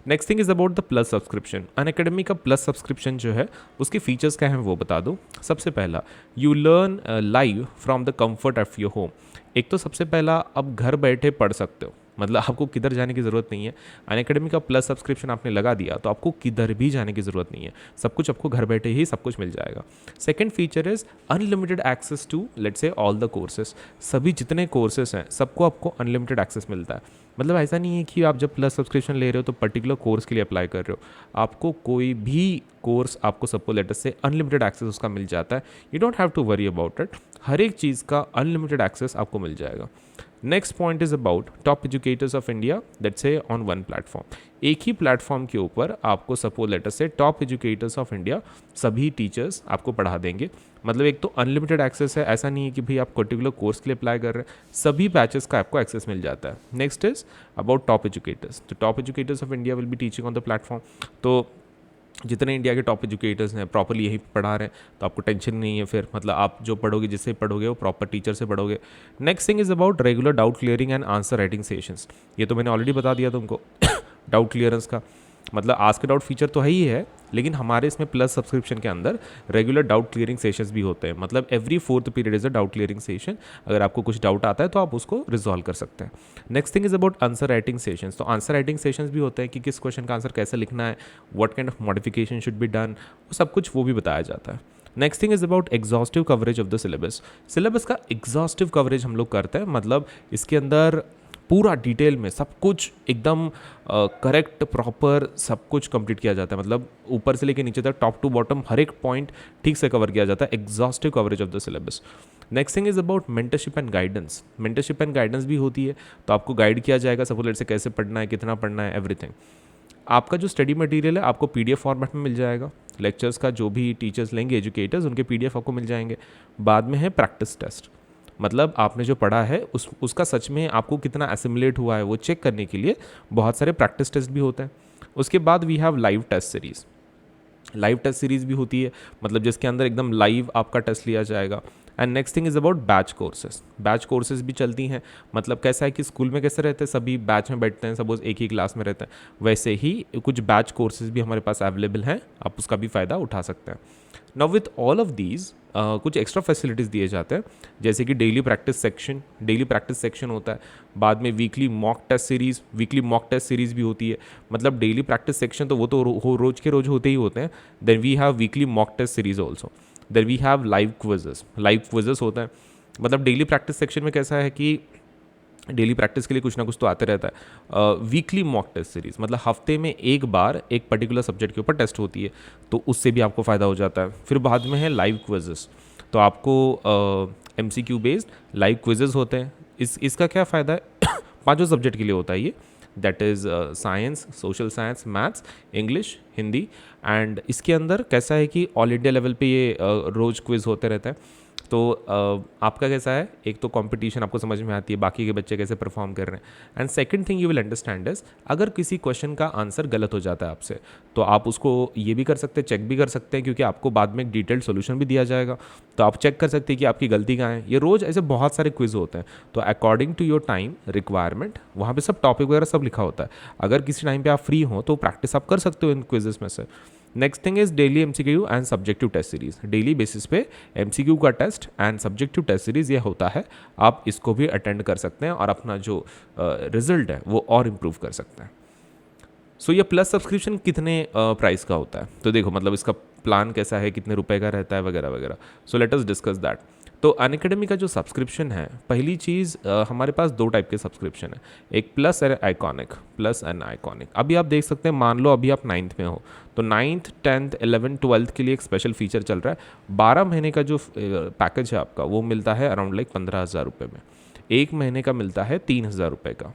Next thing is about the plus subscription. Unacademy का प्लस सब्सक्रिप्शन जो है उसके फीचर्स क्या हैं वो बता दूँ। सबसे पहला, you learn live from the comfort of your home. एक तो सबसे पहला, अब घर बैठे पढ़ सकते हो, मतलब आपको किधर जाने की ज़रूरत नहीं है। अनअकैडमी का प्लस सब्सक्रिप्शन आपने लगा दिया तो आपको किधर भी जाने की ज़रूरत नहीं है, सब कुछ आपको घर बैठे ही सब कुछ मिल जाएगा। Second feature is unlimited access to let's say all the courses. सभी जितने कोर्सेज हैं सबको आपको अनलिमिटेड एक्सेस मिलता है। मतलब ऐसा नहीं है कि आप जब प्लस सब्सक्रिप्शन ले रहे हो तो पर्टिकुलर कोर्स के लिए अप्लाई कर रहे हो, आपको कोई भी कोर्स आपको सबको लेटर से अनलिमिटेड एक्सेस उसका मिल जाता है। You don't have to worry about it, हर एक चीज़ का अनलिमिटेड एक्सेस आपको मिल जाएगा। Next point is about top educators of India that say on one platform. एक ही प्लेटफॉर्म के ऊपर आपको सपोज लेटर से टॉप एजुकेटर्स ऑफ इंडिया सभी टीचर्स आपको पढ़ा देंगे। मतलब एक तो अनलिमिटेड एक्सेस है, ऐसा नहीं है कि भाई आप पर्टिकुलर कोर्स के लिए अप्लाई कर रहे हैं, सभी बैचेस का आपको एक्सेस मिल जाता है। Next is about top educators. तो top educators of India will be teaching on the platform. तो जितने इंडिया के टॉप एजुकेटर्स हैं प्रॉपरली यही पढ़ा रहे हैं, तो आपको टेंशन नहीं है फिर। मतलब आप जो पढ़ोगे, जिससे पढ़ोगे वो प्रॉपर टीचर से पढ़ोगे। Next thing is about regular doubt clearing and answer writing sessions. ये तो मैंने ऑलरेडी बता दिया तुमको डाउट क्लियरेंस का मतलब आस्क डाउट फीचर तो है ही है, लेकिन हमारे इसमें प्लस सब्सक्रिप्शन के अंदर रेगुलर डाउट क्लियरिंग सेशंस भी होते हैं। मतलब every 4th period is a doubt clearing session. अगर आपको कुछ डाउट आता है तो आप उसको रिजॉल्व कर सकते हैं। Next thing is about answer writing sessions. तो आंसर राइटिंग सेशंस भी होते हैं कि किस क्वेश्चन का आंसर कैसे लिखना है, what kind of modification should be done, वो सब कुछ वो भी बताया जाता है। Next thing is about exhaustive coverage of the syllabus. Syllabus का एग्जॉस्टिव कवरेज हम लोग करते हैं, मतलब इसके अंदर पूरा डिटेल में सब कुछ एकदम करेक्ट प्रॉपर सब कुछ कंप्लीट किया जाता है। मतलब ऊपर से लेकर नीचे तक टॉप टू बॉटम हर एक पॉइंट ठीक से कवर किया जाता है। Exhaustive coverage of the syllabus. Next thing is about mentorship and guidance. Mentorship and guidance भी होती है, तो आपको गाइड किया जाएगा सपोज लेट से कैसे पढ़ना है, कितना पढ़ना है, एवरीथिंग। आपका जो स्टडी मटेरियल है आपको पीडीएफ फॉर्मेट में मिल जाएगा। लेक्चर्स का जो भी टीचर्स लेंगे एजुकेटर्स, उनके पीडीएफ आपको मिल जाएंगे। बाद में है प्रैक्टिस टेस्ट। मतलब आपने जो पढ़ा है उसका सच में आपको कितना एसिमुलेट हुआ है वो चेक करने के लिए बहुत सारे प्रैक्टिस टेस्ट भी होते हैं। उसके बाद we have live test series. Live test series भी होती है, मतलब जिसके अंदर एकदम लाइव आपका टेस्ट लिया जाएगा। And next thing is about batch courses. Batch courses भी चलती हैं। मतलब कैसा है कि स्कूल में कैसे रहते हैं, सभी बैच में बैठते हैं, सपोज एक ही क्लास में रहते हैं, वैसे ही कुछ बैच कोर्सेज भी हमारे पास अवेलेबल हैं, आप उसका भी फ़ायदा उठा सकते हैं। Now with all of these कुछ एक्स्ट्रा फैसिलिटीज़ दिए जाते हैं, जैसे कि डेली प्रैक्टिस सेक्शन होता है। बाद में वीकली मॉक टेस्ट सीरीज़ भी होती है। मतलब डेली प्रैक्टिस सेक्शन तो वो तो रोज़ के रोज़ होते ही होते हैं। Then we have weekly mock test series also. Then we have live quizzes होता है। मतलब डेली प्रैक्टिस सेक्शन में कैसा है कि डेली प्रैक्टिस के लिए कुछ ना कुछ तो आते रहता है। वीकली मॉक टेस्ट सीरीज़ मतलब हफ्ते में एक बार एक पर्टिकुलर सब्जेक्ट के ऊपर टेस्ट होती है, तो उससे भी आपको फ़ायदा हो जाता है। फिर बाद में है लाइव क्विजेस। तो आपको MCQ बेस्ड लाइव क्विजेस होते हैं। इसका क्या फ़ायदा है 5 सब्जेक्ट के लिए होता है ये, that is science, social science, maths, English, Hindi. And इसके अंदर कैसा है कि ऑल इंडिया लेवल पे ये रोज़ क्विज़ होते रहते हैं। तो आपका कैसा है, एक तो कंपटीशन आपको समझ में आती है बाकी के बच्चे कैसे परफॉर्म कर रहे हैं। And second thing you will understand is अगर किसी क्वेश्चन का आंसर गलत हो जाता है आपसे, तो आप उसको ये भी कर सकते हैं, चेक भी कर सकते हैं, क्योंकि आपको बाद में एक डिटेल्ड सोल्यूशन भी दिया जाएगा। तो आप चेक कर सकते हैं कि आपकी गलती कहाँ है। ये रोज़ ऐसे बहुत सारे क्विज होते हैं, तो according to your time requirement वहाँ पे सब टॉपिक वगैरह सब लिखा होता है। अगर किसी टाइम पे आप फ्री हो तो प्रैक्टिस आप कर सकते हो इन क्विजेस में से। Next thing is daily MCQ and subjective test series. Daily basis पे MCQ का test and subjective test series ये होता है, आप इसको भी अटेंड कर सकते हैं और अपना जो रिजल्ट है वो और इम्प्रूव कर सकते हैं। सो ये प्लस सब्सक्रिप्शन कितने प्राइस का होता है, तो देखो मतलब इसका प्लान कैसा है, कितने रुपए का रहता है वगैरह वगैरह। So let us discuss that. तो अनअकैडमी का जो सब्सक्रिप्शन है, पहली चीज़ हमारे पास 2 टाइप के सब्सक्रिप्शन है, एक प्लस एंड आइकॉनिक। अभी आप देख सकते हैं, मान लो अभी आप 9th में हो, तो 9th 10th 11th 12th के लिए एक स्पेशल फीचर चल रहा है। 12 महीने का जो पैकेज है आपका वो मिलता है अराउंड लाइक 15,000 रुपये में। 1 महीने का मिलता है 3,000 रुपये का।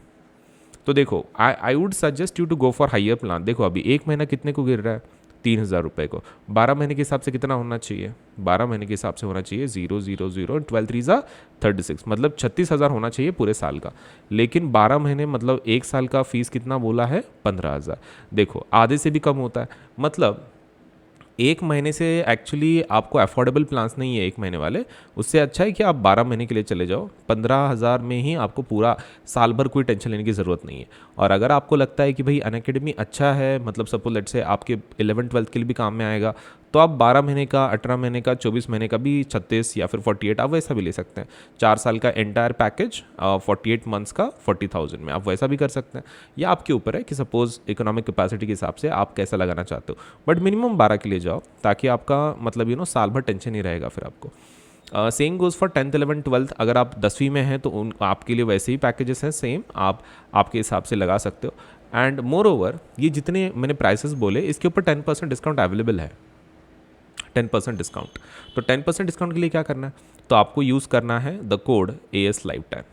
तो देखो I would suggest you to go for higher plan. देखो अभी 1 महीना कितने को गिर रहा है, 3,000 रुपये को। 12 महीने के हिसाब से कितना होना चाहिए, 12 महीने के हिसाब से होना चाहिए 0 0 0 12 3 36, मतलब 36,000 होना चाहिए पूरे साल का। लेकिन 12 महीने मतलब 1 साल का फीस कितना बोला है, 15,000। देखो आधे से भी कम होता है। मतलब 1 महीने से एक्चुअली आपको अफोर्डेबल प्लान्स नहीं है 1 महीने वाले, उससे अच्छा है कि आप 12 महीने के लिए चले जाओ। 15,000 में ही आपको पूरा साल भर कोई टेंशन लेने की ज़रूरत नहीं है। और अगर आपको लगता है कि भाई अनअकैडमी अच्छा है, मतलब सपोज लेट से आपके 11th 12th के लिए भी काम में आएगा, तो आप 12 महीने का, 18 महीने का, 24 महीने का भी 36 या फिर 48 आप वैसा भी ले सकते हैं। 4 साल का एंटायर पैकेज 48 मंथ्स का 40,000 में आप वैसा भी कर सकते हैं। या आपके ऊपर है कि सपोज इकोनॉमिक कैपेसिटी के हिसाब से आप कैसा लगाना चाहते हो, बट मिनिमम 12 के लिए जाओ ताकि आपका मतलब साल भर टेंशन नहीं रहेगा फिर आपको। Same goes for 10th 11th 12th। अगर आप 10वीं में हैं तो आपके लिए वैसे ही पैकेजेस हैं सेम, आप आपके हिसाब से लगा सकते हो। एंड मोर ओवर ये जितने मैंने प्राइसेस बोले इसके ऊपर 10% डिस्काउंट अवेलेबल है, 10% डिस्काउंट। तो 10% डिस्काउंट के लिए क्या करना है, तो आपको यूज़ करना है the code AS Live 10,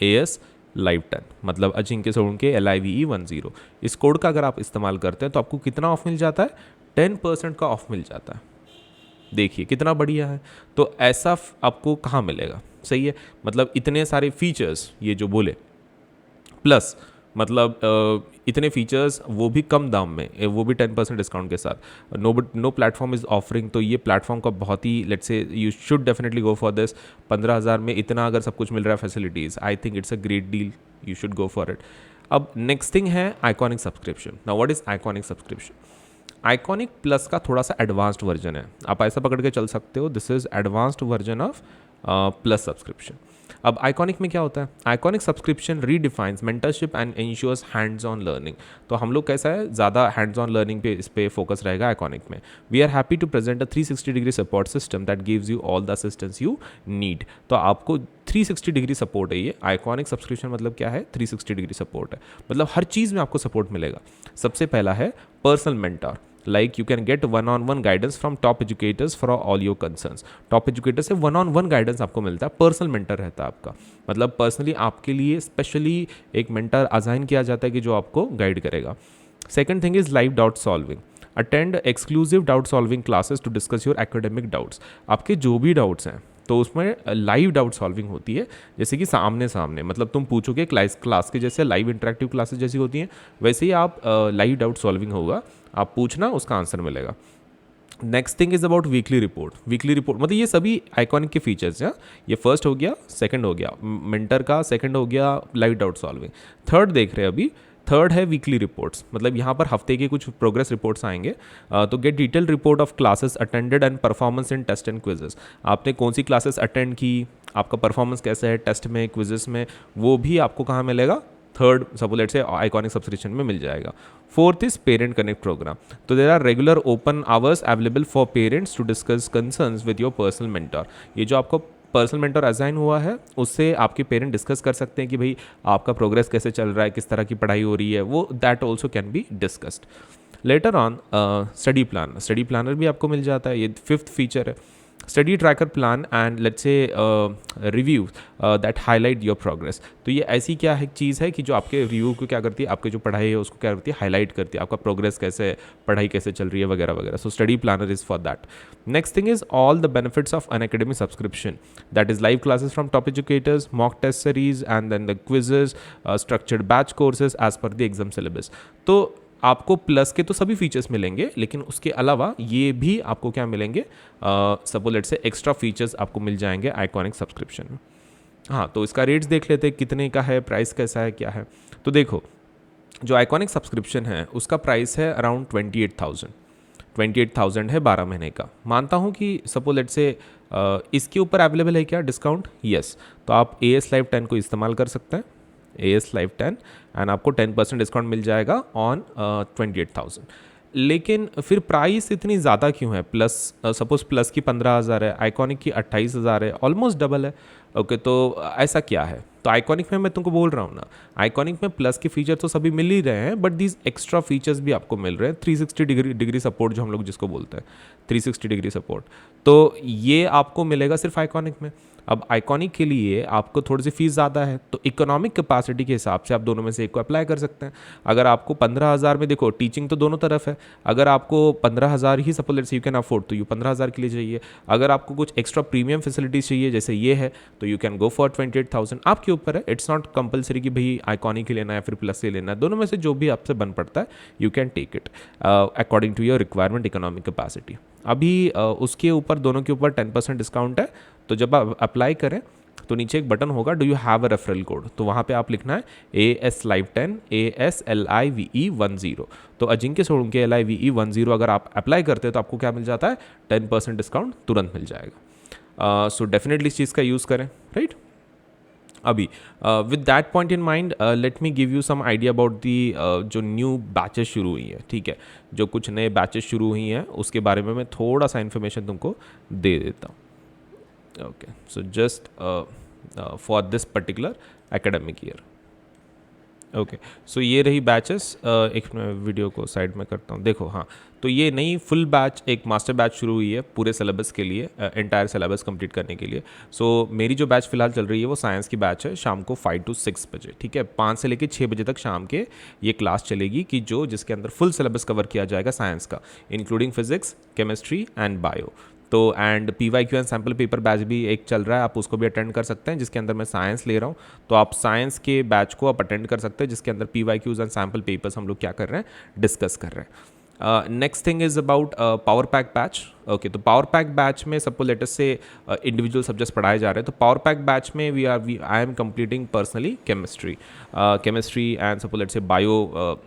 AS Live 10 मतलब अजिंक्य सोलंके LIVE10। इस कोड का अगर आप इस्तेमाल करते हैं तो आपको कितना ऑफ मिल जाता है, 10% का ऑफ मिल जाता है। देखिए कितना बढ़िया है। तो ऐसा आपको कहाँ मिलेगा, सही है, मतलब इतने सारे फीचर्स ये जो बोले, प्लस मतलब इतने फीचर्स वो भी कम दाम में, वो भी 10% डिस्काउंट के साथ। नो प्लेटफॉर्म इज़ ऑफरिंग, तो ये प्लेटफॉर्म का बहुत ही let's say you should definitely go for this. 15,000 में इतना अगर सब कुछ मिल रहा है facilities, I think it's a great deal, you should go for it. अब नेक्स्ट थिंग है iconic subscription. Now what is iconic subscription? Iconic plus का थोड़ा सा एडवांस्ड वर्जन है, आप ऐसा पकड़ के चल सकते हो, this is advanced version of plus subscription. अब आइकॉनिक में क्या होता है, iconic subscription redefines mentorship and ensures hands on learning. तो हम लोग कैसा है, ज़्यादा हैंड्स ऑन लर्निंग पे इस पे फोकस रहेगा आइकॉनिक में। We are happy to present a 360 degree support system that gives you all the assistance you need. तो आपको 360 डिग्री सपोर्ट है ये आइकॉनिक सब्सक्रिप्शन। मतलब क्या है, 360 डिग्री सपोर्ट है, मतलब हर चीज़ में आपको सपोर्ट मिलेगा। सबसे पहला है personal mentor, like you can get one-on-one guidance from top educators for all your concerns। Top educator से one-on-one गाइडेंस आपको मिलता है, पर्सनल मेंटर रहता है आपका, मतलब पर्सनली आपके लिए स्पेशली एक मेंटर असाइन किया जाता है कि जो आपको गाइड करेगा। Second thing is live doubt solving. Attend exclusive doubt solving classes to discuss your academic doubts. आपके जो भी डाउट्स हैं तो उसमें लाइव डाउट सॉल्विंग होती है, जैसे कि सामने सामने, मतलब तुम पूछोगे क्लास के जैसे लाइव इंटरेक्टिव क्लासेस जैसी होती हैं, वैसे ही आप लाइव डाउट सॉल्विंग होगा, आप पूछना उसका आंसर मिलेगा। Next thing is about weekly report. Weekly report मतलब ये सभी आइकॉनिक के फीचर्स हैं। ये फर्स्ट हो गया, सेकंड हो गया मेंटर का, सेकंड हो गया लाइव डाउट सॉल्विंग, थर्ड देख रहे हैं अभी, थर्ड है वीकली रिपोर्ट्स। मतलब यहाँ पर हफ्ते के कुछ प्रोग्रेस रिपोर्ट्स आएंगे। तो get detail report of classes attended and performance in test and quizzes. आपने कौन सी क्लासेस अटेंड की, आपका परफॉर्मेंस कैसा है टेस्ट में, क्विजेस में, वो भी आपको कहाँ मिलेगा, third suppose say iconic subscription में मिल जाएगा। Fourth is parent connect program. तो there are regular open hours available for parents to discuss concerns with your personal mentor. ये जो आपको पर्सनल मेंटर असाइन हुआ है उससे आपके पेरेंट डिस्कस कर सकते हैं कि भाई आपका प्रोग्रेस कैसे चल रहा है, किस तरह की पढ़ाई हो रही है, वो that also can be discussed later on. Study plan, study planner भी आपको मिल जाता है, ये फिफ्थ फीचर है। Study tracker plan and let's say review that highlight your progress. तो ये ऐसी क्या है चीज़ है कि जो आपके रिव्यू को क्या करती है, आपके जो पढ़ाई है उसको क्या करती है, हाईलाइट करती है, आपका प्रोग्रेस कैसे है, पढ़ाई कैसे चल रही है वगैरह वगैरह। So study planner is for that. Next thing is all the benefits of Unacademy subscription, that is live classes from top educators, mock test series and then the quizzes, structured batch courses as per the exam syllabus. तो आपको plus के तो सभी features मिलेंगे, लेकिन उसके अलावा ये भी आपको क्या मिलेंगे, सपोज लेट से एक्स्ट्रा फीचर्स आपको मिल जाएंगे आइकॉनिक सब्सक्रिप्शन में। हाँ, तो इसका रेट्स देख लेते हैं कितने का है, प्राइस कैसा है, क्या है। तो देखो जो आइकॉनिक सब्सक्रिप्शन है उसका प्राइस है अराउंड 28,000 है 12 महीने का। मानता हूँ कि सपोज लेट से इसके ऊपर अवेलेबल है क्या डिस्काउंट, यस। तो आप AS Live 10 को इस्तेमाल कर सकते हैं, AS Live 10, एंड आपको 10% डिस्काउंट मिल जाएगा ऑन 28,000। लेकिन फिर प्राइस इतनी ज़्यादा क्यों है, प्लस सपोज प्लस की 15,000 है, आइकॉनिक की 28,000 है, ऑलमोस्ट डबल है। ओके, तो ऐसा क्या है, तो आइकॉनिक में मैं तुमको बोल रहा हूँ ना, आइकॉनिक में प्लस के फीचर तो सभी मिल ही रहे हैं, बट दीज एक्स्ट्रा फीचर्स भी आपको मिल रहे हैं। 360 डिग्री सपोर्ट जो हम लोग जिसको बोलते हैं 360 डिग्री सपोर्ट, तो ये आपको मिलेगा सिर्फ आइकॉनिक में। अब आइकॉनिक के लिए आपको थोड़ी सी फीस ज़्यादा है, तो इकोनॉमिक कैपेसिटी के हिसाब से आप दोनों में से एक को अप्लाई कर सकते हैं। अगर आपको 15,000 में, देखो टीचिंग तो दोनों तरफ है, अगर आपको 15,000 ही suppose let's you can afford तो यू 15,000 के लिए चाहिए। अगर आपको कुछ एक्स्ट्रा प्रीमियम फैसिलिटीज चाहिए जैसे ये है तो यू कैन गो फॉर 28,000। आपके ऊपर है, इट्स नॉट कंपलसरी कि भाई आइकॉनिक ही लेना है या फिर प्लस ही लेना है, दोनों में से जो भी आपसे बन पड़ता है you can take it according to your requirement economic capacity. अभी उसके ऊपर दोनों के ऊपर 10% डिस्काउंट है, तो जब आप अप्लाई करें तो नीचे एक बटन होगा do you have a referral code, तो वहाँ पे आप लिखना है ASLive10 ASLIVE10। तो अजिंक्य सोलंकी LIVE10 अगर आप अप्लाई करते हैं तो आपको क्या मिल जाता है, 10% डिस्काउंट तुरंत मिल जाएगा। सो डेफिनेटली इस चीज़ का यूज़ करें, राइट। अभी with that point in mind let me give you some idea about the जो न्यू बैचेस शुरू हुई हैं, ठीक है, जो कुछ नए बैचेस शुरू हुई हैं उसके बारे में मैं थोड़ा सा इन्फॉर्मेशन तुमको दे देता हूँ। Okay, so just for this particular academic year. Okay, so ये रही बैचेस। एक मैं वीडियो को साइड में करता हूँ, देखो। हाँ, तो ये नई फुल बैच, एक मास्टर बैच शुरू हुई है पूरे सिलेबस के लिए, एंटायर सिलेबस कंप्लीट करने के लिए। सो मेरी जो बैच फिलहाल चल रही है वो साइंस की बैच है, शाम को 5 to 6 बजे, ठीक है, 5 से लेकर 6 बजे तक शाम के ये क्लास चलेगी कि जिसके अंदर फुल सिलेबस कवर किया जाएगा साइंस का, including physics, chemistry and bio. तो and PYQ and sample paper batch भी एक चल रहा है, आप उसको भी अटेंड कर सकते हैं, जिसके अंदर मैं साइंस ले रहा हूँ। तो आप साइंस के बैच को आप अटेंड कर सकते हैं, जिसके अंदर PYQs एंड सैम्पल पेपर्स हम लोग क्या कर रहे हैं, डिस्कस कर रहे हैं। Next thing is about power pack batch. Okay, तो पावर पैक बैच में सपोज लेटेस्ट से इंडिविजुअल सब्जेक्ट्स पढ़ाए जा रहे हैं, तो पावर पैक बैच में I M completing personally chemistry and suppose let से बायो,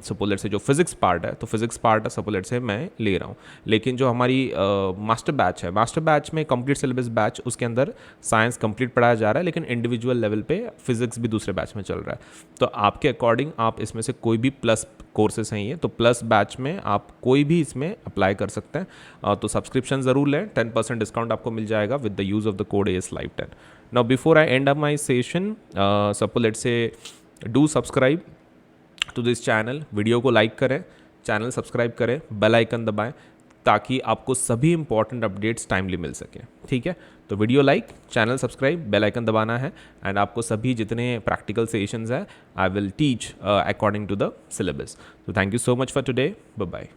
सपोज लेट से जो फिजिक्स पार्ट है, तो फिजिक्स पार्ट सपोज लेट से मैं ले रहा हूँ। लेकिन जो हमारी मास्टर बैच है, मास्टर बैच में कंप्लीट सिलेबस बैच, उसके अंदर साइंस कंप्लीट पढ़ाया जा रहा है, लेकिन इंडिविजुअल लेवल पे फिजिक्स भी दूसरे बैच में चल रहा है। तो आपके अकॉर्डिंग आप इसमें से कोई भी प्लस कोर्सेज हैं ये, तो प्लस बैच में आप कोई भी इसमें अप्लाई कर सकते हैं। तो सब्सक्रिप्शन ज़रूर लें, 10% डिस्काउंट आपको मिल जाएगा with the use of the code ASLive10। Now before I end up my session, suppose let's say do subscribe to this channel, video को लाइक करें, चैनल सब्सक्राइब करें, बेल आइकन दबाएं, ताकि आपको सभी इंपॉर्टेंट अपडेट्स टाइमली मिल सकें, ठीक है। तो video like, channel subscribe, bell icon दबाना है, एंड आपको सभी जितने प्रैक्टिकल सेशंस हैं I will teach according to the syllabus. तो thank you so much for today, bye bye.